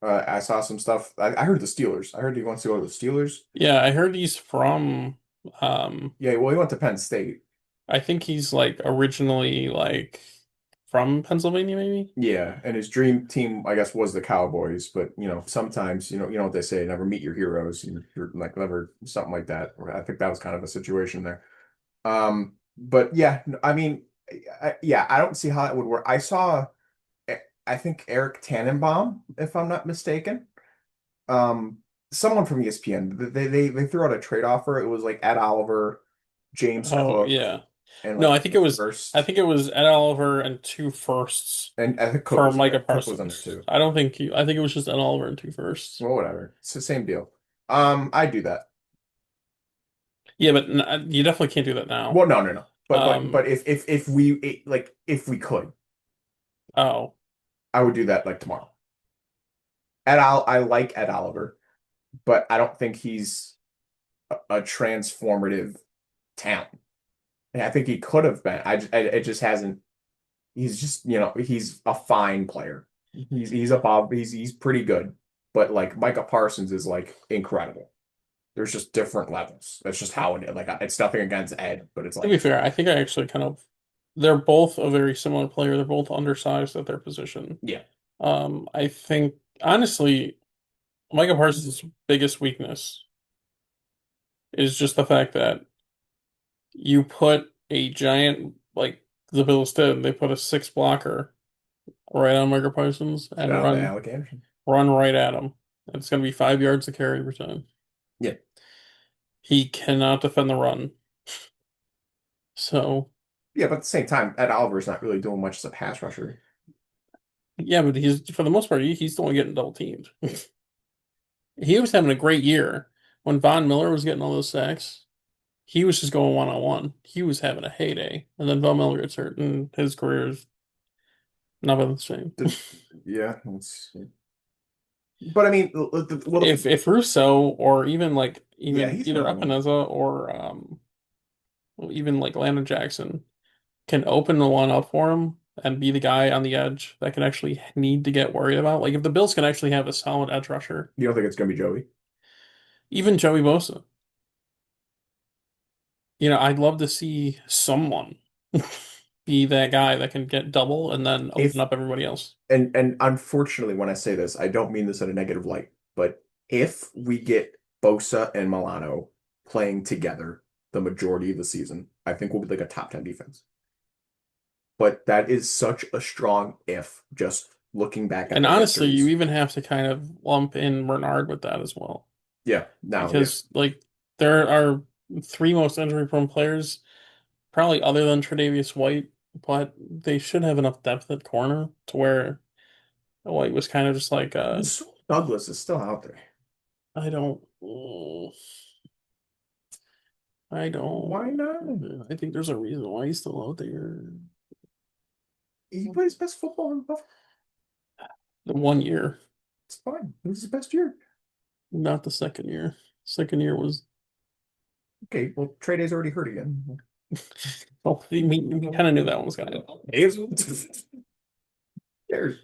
I saw some stuff. I heard the Steelers. I heard he wants to go to the Steelers. Yeah, I heard he's from, um, Yeah, well, he went to Penn State. I think he's like originally like from Pennsylvania, maybe. Yeah, and his dream team, I guess, was the Cowboys. But sometimes you know what they say, never meet your heroes. You're like never something like that. I think that was kind of a situation there. But yeah, I mean, yeah, I don't see how that would work. I saw, I think Eric Tannenbaum, if I'm not mistaken, um, someone from ESPN. They threw out a trade offer. It was like Ed Oliver, James Oh Cook, yeah. and No, like I a think it was I first, think it was Ed Oliver and two firsts and I think Cook for was in Micah there. Cook was in there Parsons. too. I don't think I think it was just Ed Oliver and two firsts. Well, whatever. It's the same deal. I do that. Yeah, but you definitely can't do that now. Well, no, no, no. But Um, if we like if we could, oh, I would do that like tomorrow. I like Ed Oliver, but I don't think he's a transformative talent. And I think he could have been. It just hasn't. He's just he's a fine player. He's above. He's pretty good, but like Micah Parsons is like incredible. There's just different levels. That's just how it is. Like it's nothing against Ed, but it's to be like fair, I think I actually kind of they're both a very similar player. They're both undersized at their position. yeah. I think honestly, Micah Parsons' biggest weakness is just the fact that you put a giant like the Bills did. They put a six blocker right on Micah Parsons Shout and out to run Alec Anderson. run right at him. It's going to be 5 yards to carry every time. Yeah. He cannot defend the run. So Yeah, but at the same time, Ed Oliver's not really doing much as a pass rusher. yeah, but he's for the most part he's only getting double teamed. He was having a great year when Von Miller was getting all those sacks. He was just going one on one. He was having a heyday, and then Von Miller gets hurt, and his career is not been the same. Yeah, but I mean, If Russo or even like yeah, even he's either another one. Epineza or even like Landon Jackson can open the one up for him and be the guy on the edge that can actually need to get worried about. Like if the Bills can actually have a solid edge rusher, You don't think it's gonna be Joey? even Joey Bosa, I'd love to see someone. be that guy that can get double and then open If up everybody else. and unfortunately, when I say this, I don't mean this in a negative light, but if we get Bosa and Milano playing together the majority of the season, I think we'll be like a top 10 defense. But that is such a strong if, just looking back at And the honestly, you histories. even have to kind of lump in Bernard with that as well. Yeah, now, yeah. Because like there are three most injury prone players, probably other than Tre'Davious White, but they should have enough depth at corner to where White was kind of just like So Douglas is still out there. I don't I Why don't not? I think there's a reason why he's still out there. He plays best football in Buffalo. The 1 year, It's fine. This is his best year. not the second year. Second year was Okay, well, Trey Day's already hurt again. well, we kind of knew that one was gonna happen. Cares.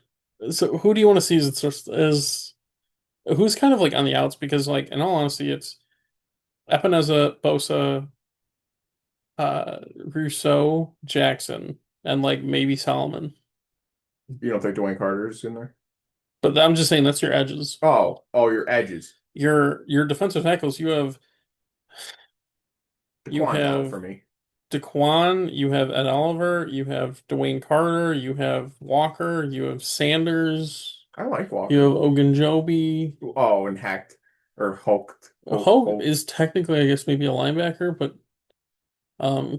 So who do you want to see as who's kind of like on the outs? Because like in all honesty, it's Epineza, Bosa, Rousseau, Jackson, and like maybe Solomon. You don't think Dwayne Carter's in there? But I'm just saying that's your edges. Oh, your edges. Your defensive tackles, you Daquan's out have for me. DeQuan, you have Ed Oliver, you have Dwayne Carter, you have Walker, you have Sanders, I like you have Walker. Ogunjobi. Oh, and hacked or hulked. Hogue Hulk. is technically, I guess, maybe a linebacker, but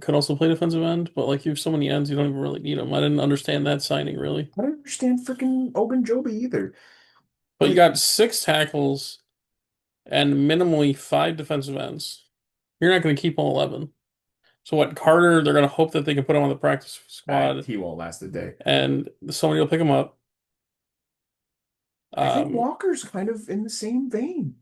could also play defensive end. But like you have so many ends, you don't even really need them. I didn't understand that signing really. I don't understand freaking Ogunjobi either. But you Like, got six tackles and minimally five defensive ends. You're not going to keep all 11. So what, Carter, they're going to hope that they can put him on the practice squad he won't last a day. and somebody will pick him up. I think Um, Walker's kind of in the same vein.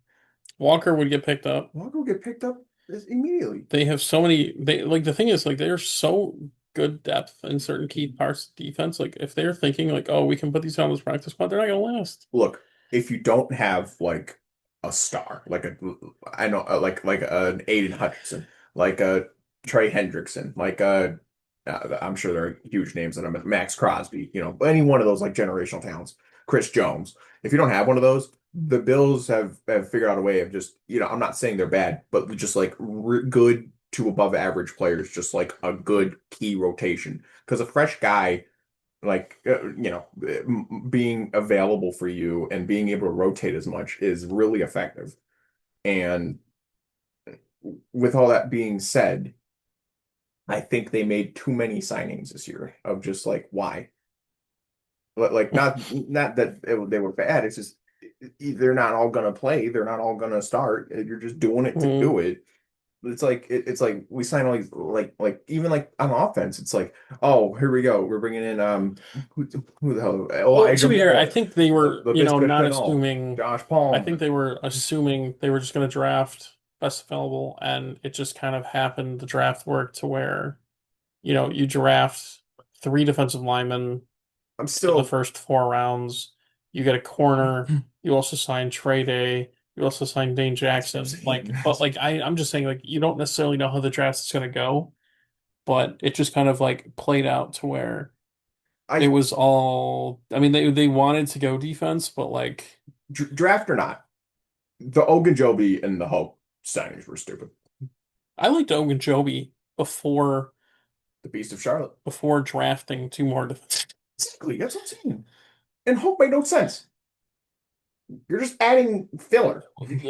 Walker would get picked up. Walker will get picked up immediately. They have so many, they like the thing is like they're so good depth in certain key parts of defense. Like if they're thinking like, oh, we can put these on this practice squad, they're not going to last. Look, if you don't have like a star, like a I know like an Aiden Hutchinson, like a Trey Hendrickson, like a I'm sure there are huge names that I'm Max Crosby, any one of those like generational talents, Chris Jones. If you don't have one of those, the Bills have figured out a way of just, I'm not saying they're bad, but just like good to above average players, just like a good key rotation. Because a fresh guy like being available for you and being able to rotate as much is really effective. And with all that being said, I think they made too many signings this year of just like why? Like not that they were bad. It's just they're not all gonna play. They're not all gonna start. You're just doing it to Mm. do it. It's like we sign all these like even like on offense. It's like, oh, here we go. We're bringing in who the hell Well, to Elijah be fair, I Moore, think they were, the Biscuit not Pinot, assuming. Josh I think Palmer. they were assuming they were just going to draft best available, and it just kind of happened. The draft worked to where, you draft three defensive linemen I'm in the still first 4 rounds. You get a corner. You also sign Trey Day. You also sign Dane that's what I'm Jackson. Like, saying. but like I'm just saying, like you don't necessarily know how the draft is going to go, but it just kind of like played out to where it I was all. I mean, they wanted to go defense, but like draft or not, the Ogunjobi and the Hope signings were stupid. I liked Ogunjobi before The Beast of Charlotte. before drafting two more defense. Exactly. That's what I'm saying. And Hope made no sense. You're just adding filler.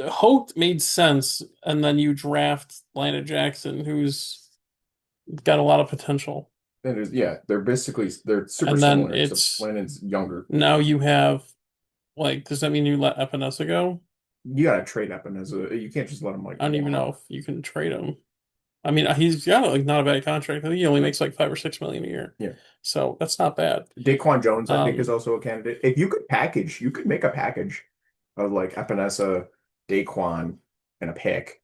Hope made sense, and then you draft Landon Jackson, who's got a lot of potential. And yeah, they're super And then similar, except it's Landon's younger. now you have like, does that mean you let Epinesa go? You gotta trade up and as a you can't just let him like I don't even know walk. if you can trade him. I mean, he's got like not a bad contract. I think he only makes like 5 or 6 million a year, Yeah. so that's not bad. Daquan Jones, I think, is Um, also a candidate. If you could package, you could make a package of like Epinesa, Daquan, and a pick.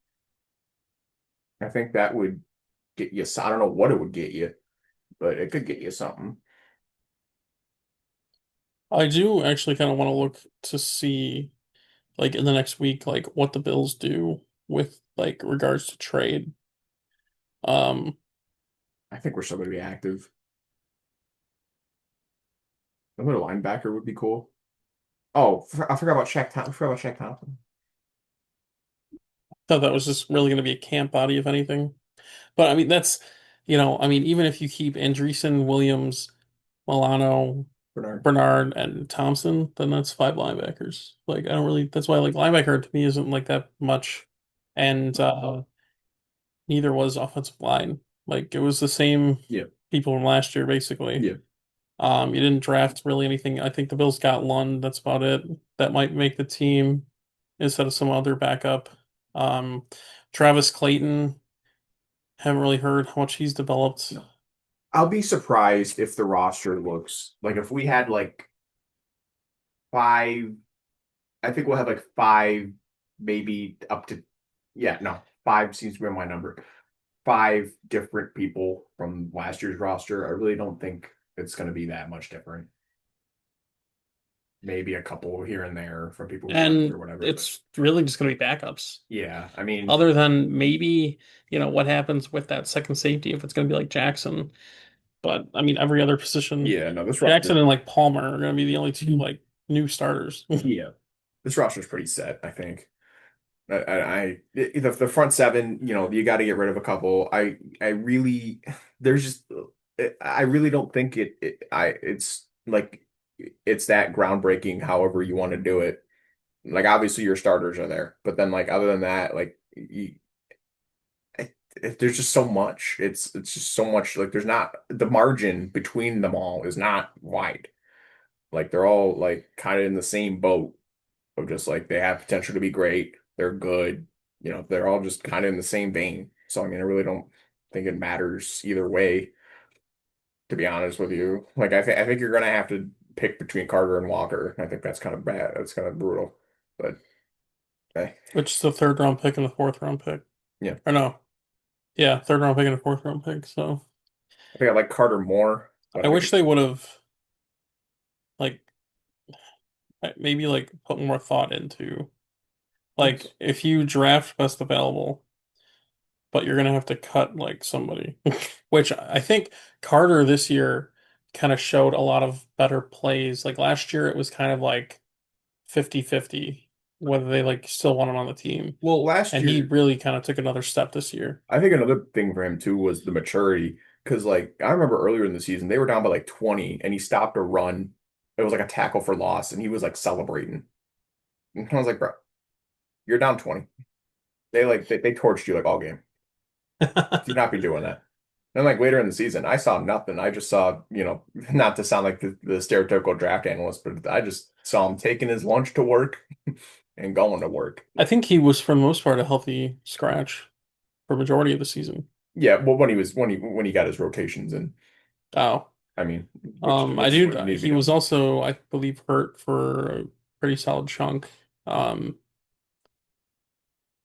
I think that would get you. I don't know what it would get you, but it could get you something. I do actually kind of want to look to see like in the next week, like what the Bills do with like regards to trade. Um, I think we're still going to be active. Another linebacker would be cool. Oh, I forgot about Shaq Thompson. I forgot about Shaq Thompson. Thought that was just really going to be a camp body, if anything. But I mean, I mean, even if you keep Andreessen, Williams, Milano, Bernard. Bernard, and Thompson, then that's five linebackers. Like, I don't really, that's why, like, linebacker to me isn't like that much. And neither was offensive line. Like, it was the same Yeah. people from last year, basically. Yeah. You didn't draft really anything. I think the Bills got Lund. That's about it. That might make the team instead of some other backup. Um, Travis Clayton, haven't really heard how much he's developed. No. I'll be surprised if the roster looks like if we had like five, I think we'll have like five, maybe up to, yeah, no, five seems to be my number. Five different people from last year's roster. I really don't think it's going to be that much different. Maybe a couple here and there from people who left or And whatever. But it's really just going to be backups. yeah, I mean, Other than maybe, what happens with that second safety if it's going to be like Jackson. But I mean, every other position, yeah, no, this Jackson roster, and like Palmer are going to be the only two like new starters. yeah, this roster's pretty set, I think. The front seven, you got to get rid of a couple. I really, there's just, I really don't think it's like, it's that groundbreaking, however you want to do it. Like, obviously your starters are there, but then like, other than that, like, there's just so much. It's just so much. Like, there's not, the margin between them all is not wide. Like, they're all like kind of in the same boat of just like they have potential to be great. They're good. They're all just kind of in the same vein. So I mean, I really don't think it matters either way, to be honest with you. Like, I think you're gonna have to pick between Carter and Walker. I think that's kind of bad. That's kind of brutal. But hey, Which is the third round pick and the fourth round pick. yeah. Or no. Yeah, third round pick and a fourth round pick. So I think I like Carter more, but I I wish could they would have like maybe like put more thought into like yes. if you draft best available, but you're gonna have to cut like somebody. Which I think Carter this year kind of showed a lot of better plays. Like last year it was kind of like 50-50 whether they like still want him on the team. Well, last And he year, really kind of took another step this year. I think another thing for him too was the maturity. Because like I remember earlier in the season, they were down by like 20 and he stopped a run. It was like a tackle for loss, and he was like celebrating. And I was like, bro, you're down 20. They torched you like all game. Do not be doing that. And like later in the season, I saw nothing. I just saw, not to sound like the stereotypical draft analyst, but I just saw him taking his lunch to work and going to work. I think he was for the most part a healthy scratch for majority of the season. Yeah, well, when he got his rotations in, Oh. I mean, which I which is do. what you need to be He was doing. also, I believe, hurt for a pretty solid chunk. Um,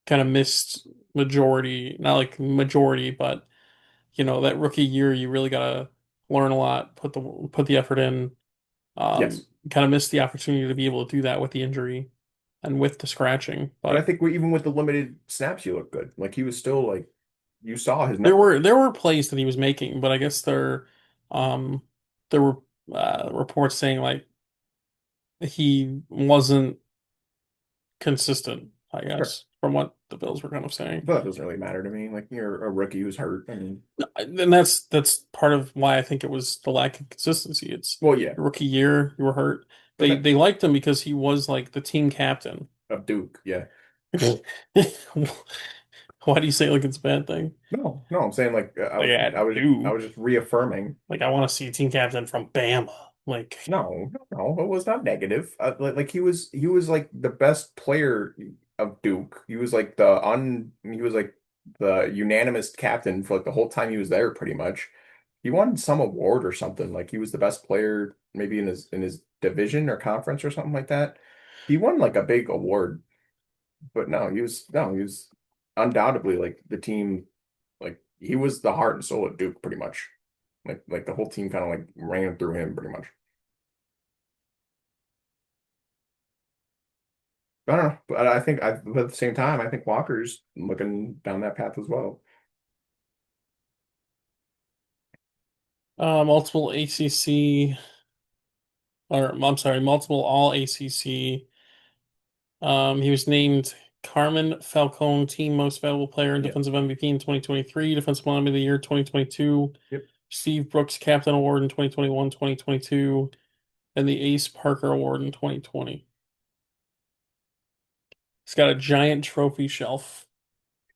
Kind of missed majority, not like majority, but that rookie year, you really gotta learn a lot, put the effort in. Yes. Kind of missed the opportunity to be able to do that with the injury and with the scratching. But I But think even with the limited snaps, he looked good. Like he was still like you saw his there number. were there were plays that he was making, but I guess um, there were reports saying like he wasn't consistent, I Sure. guess, from what the Bills were kind of saying. But that doesn't really matter to me. Like you're a rookie who's hurt. I mean, And that's part of why I think it was the lack of consistency. It's well, yeah, your rookie year, you were hurt. but They that they liked him because he was like the team captain. of Duke, yeah. Why do you say like it's a bad thing? No, no, I'm saying like Like I at was I Duke, was just reaffirming. like I want to see a team captain from Bama. Like No, no, it was not negative. Like he was like the best player of Duke. He was like the unanimous captain for like the whole time he was there, pretty much. He won some award or something. Like he was the best player, maybe in his division or conference or something like that. He won like a big award, but no, he was undoubtedly like the team. Like he was the heart and soul of Duke, pretty much. Like the whole team kind of like ran through him, pretty much. I don't know, but but at the same time, I think Walker's looking down that path as well. multiple ACC or I'm sorry, multiple All ACC. He was named Carmen Falcone Team Most Valuable Player and Yeah. Defensive MVP in 2023, Defensive Player of the Year 2022, Yep. Steve Brooks Captain Award in 2021, 2022, and the Ace Parker Award in 2020. He's got a giant trophy shelf.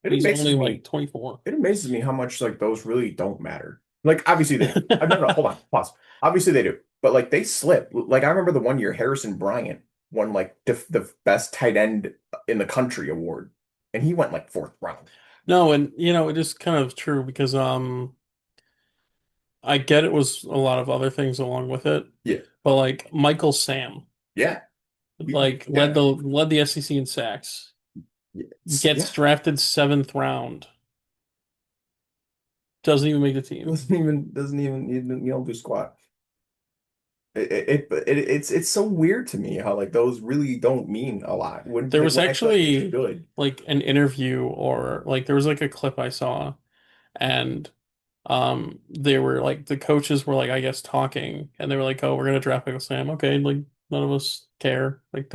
It He's only amazes me. like 24. It amazes me how much like those really don't matter. Like obviously they do. No, no, hold on, pause. Obviously they do, but like they slip. Like I remember the one year Harrison Bryant won like the best tight end in the country award, and he went like fourth round. No, and it is kind of true because I get it was a lot of other things along with it, Yeah, but like Michael Sam, yeah, like led yeah, the SEC in sacks, yeah. gets drafted seventh round, doesn't even make the team. Doesn't even you don't do squat. It's so weird to me how like those really don't mean a lot when There like was when I feel like they actually should. like an interview or like there was like a clip I saw and they were like the coaches were like I guess talking and they were like, oh, we're gonna draft Michael Sam. Okay, like none of us care. Like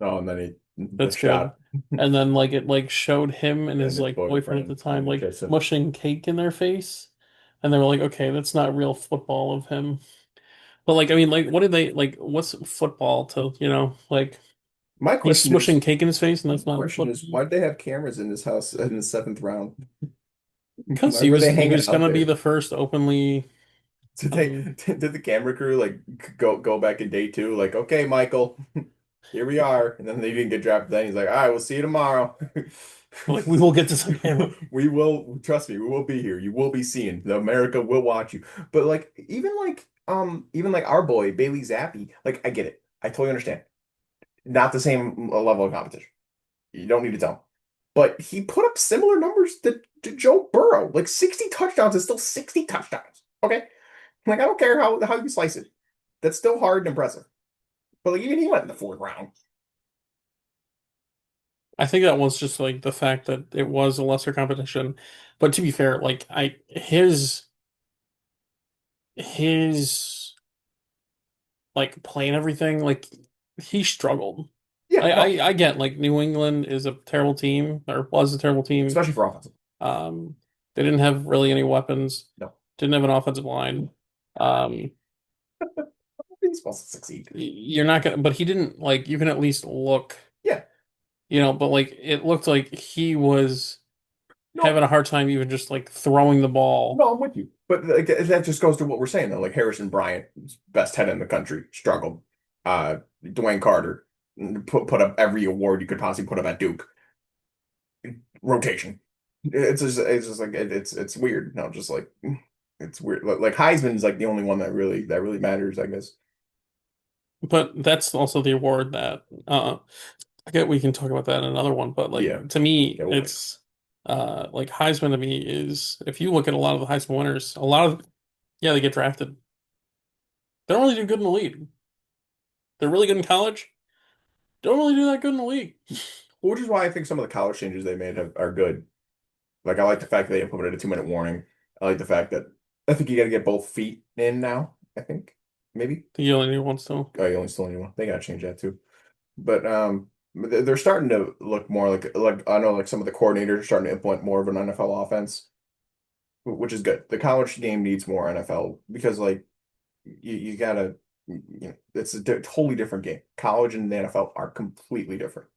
Oh, and then the that's good. shot And then like it like showed him and and his his like boyfriend at the boyfriend time like kissing. mushing cake in their face. And they were like, okay, that's not real football of him. But like I mean like what did they like what's football to like My he's question smushing is, cake in his face and my that's not question is, football. why'd they have cameras in this house in the seventh round? Because Why were they he hanging was out gonna be there? the first openly Did they um did the camera crew like go back in day two? Like, okay, Michael, here we are. And then they didn't get drafted. Then he's like, all right, we'll see you tomorrow. like we will get this on camera. We will trust me, we will be here. You will be seen. The America will watch you. But like even like our boy Bailey Zappi, like I get it. I totally understand. Not the same level of competition. You don't need to tell him. But he put up similar numbers to Joe Burrow. Like 60 touchdowns is still 60 touchdowns. Okay. Like I don't care how you slice it. That's still hard and impressive. But like even he went in the fourth round. I think that was just like the fact that it was a lesser competition. But to be fair, like I his like playing everything, like he struggled. Yeah, no, I get like New England is a terrible team or was a terrible team. especially for offensive. Um, they didn't have really any weapons, No, didn't have an offensive line. Um, he's supposed to succeed. you're not gonna, but he didn't like you can at least look, Yeah, but like it looked like he was no, having a hard time even just like throwing the ball. no, I'm with you. But like, that just goes to what we're saying though. Like Harrison Bryant, best head in the country, struggled. Dwayne Carter put up every award you could possibly put up at Duke. Rotation. It's just like it's weird. No, just like it's weird. Like Heisman's like the only one that really matters, I guess. But that's also the award that I get we can talk about that in another one, but Yeah, like to me yeah, we'll wait. it's like Heisman to me is if you look at a lot of the Heisman winners, a lot of yeah, they get drafted. They don't really do good in the league. They're really good in college. Don't really do that good in the league. Which is why I think some of the college changes they made are good. Like I like the fact that they implemented a 2 minute warning. I like the fact that I think you got to get both feet in now. I think maybe. You only need one still. Oh, you only still need one. They got to change that too. But they're starting to look more like I know like some of the coordinators are starting to implement more of an NFL offense, which is good. The college game needs more NFL because like you gotta it's a totally different game. College and the NFL are completely different,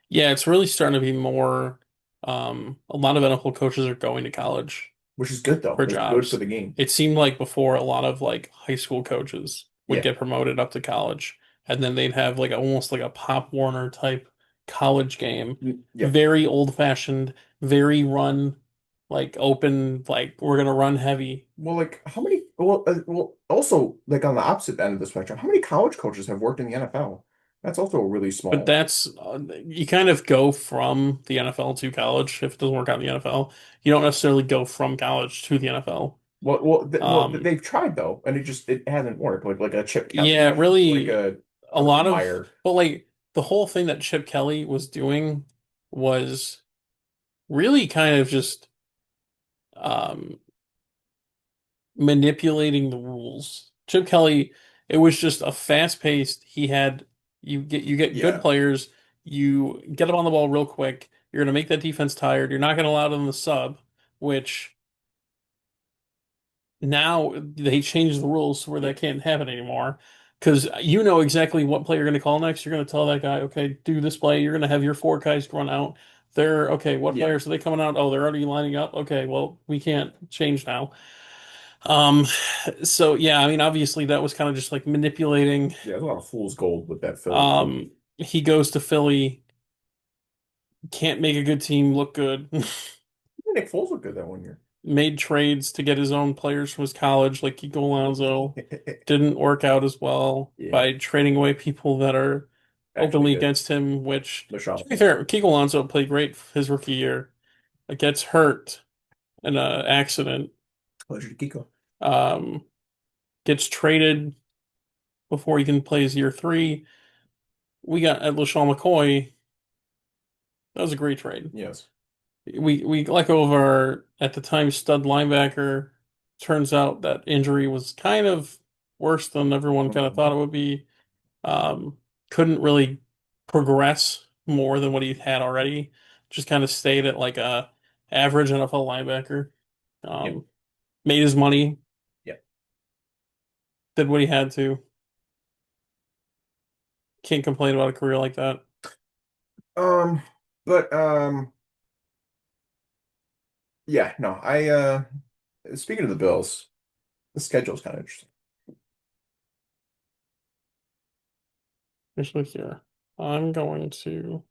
Yeah, it's really starting to be more a lot of NFL coaches are going to college which is good though. for It's good for jobs. the game. It seemed like before a lot of like high school coaches would Yeah. get promoted up to college and then they'd have like almost like a Pop Warner type college game. Yep. Very old fashioned, very run, like open, like we're gonna run heavy. Well, like how many? Well, also like on the opposite end of the spectrum, how many college coaches have worked in the NFL? That's also a really But small. that's you kind of go from the NFL to college if it doesn't work out in the NFL. You don't necessarily go from college to the NFL. Well, Um, they've tried though, and it hasn't worked. Like a Chip yeah, Kelly, like really a a Urban lot of, Meyer. but like the whole thing that Chip Kelly was doing was really kind of just um manipulating the rules. Chip Kelly It was just a fast paced. You get good Yeah. players, you get them on the ball real quick. You're gonna make that defense tired. You're not gonna allow them to sub, which now they changed the rules where that can't happen anymore. Because you know exactly what play you're going to call next. You're going to tell that guy, okay, do this play. You're going to have your four guys run out. They're okay. What Yeah. players are they coming out? Oh, they're already lining up. Okay, well, we can't change now. Um, so yeah, I mean, obviously that was kind of just like manipulating. Yeah, there's a lot of fool's gold with that Philly team. He goes to Philly, can't make a good team look good. Nick Foles looked good that one year. Made trades to get his own players from his college, like Kiko Alonso. Didn't work out as well Yeah, by trading away people that are actually openly did. against him, which, to LaShawn. be fair, Kiko Alonso played great his rookie year. It gets hurt in an accident, Pleasure to Kiko. um, gets traded before he can play his year three. We got at LaShawn McCoy. That was a great trade. Yes. We let go of our, at the time, stud linebacker. Turns out that injury was kind of worse than everyone kind of thought it would be. Um, couldn't really progress more than what he had already. Just kind of stayed at like a average NFL linebacker. Yep. Um, made his money, Yep. did what he had to. Can't complain about a career like that. Um, but yeah, no, speaking of the Bills, the schedule's kind of interesting. Especially here. I'm going to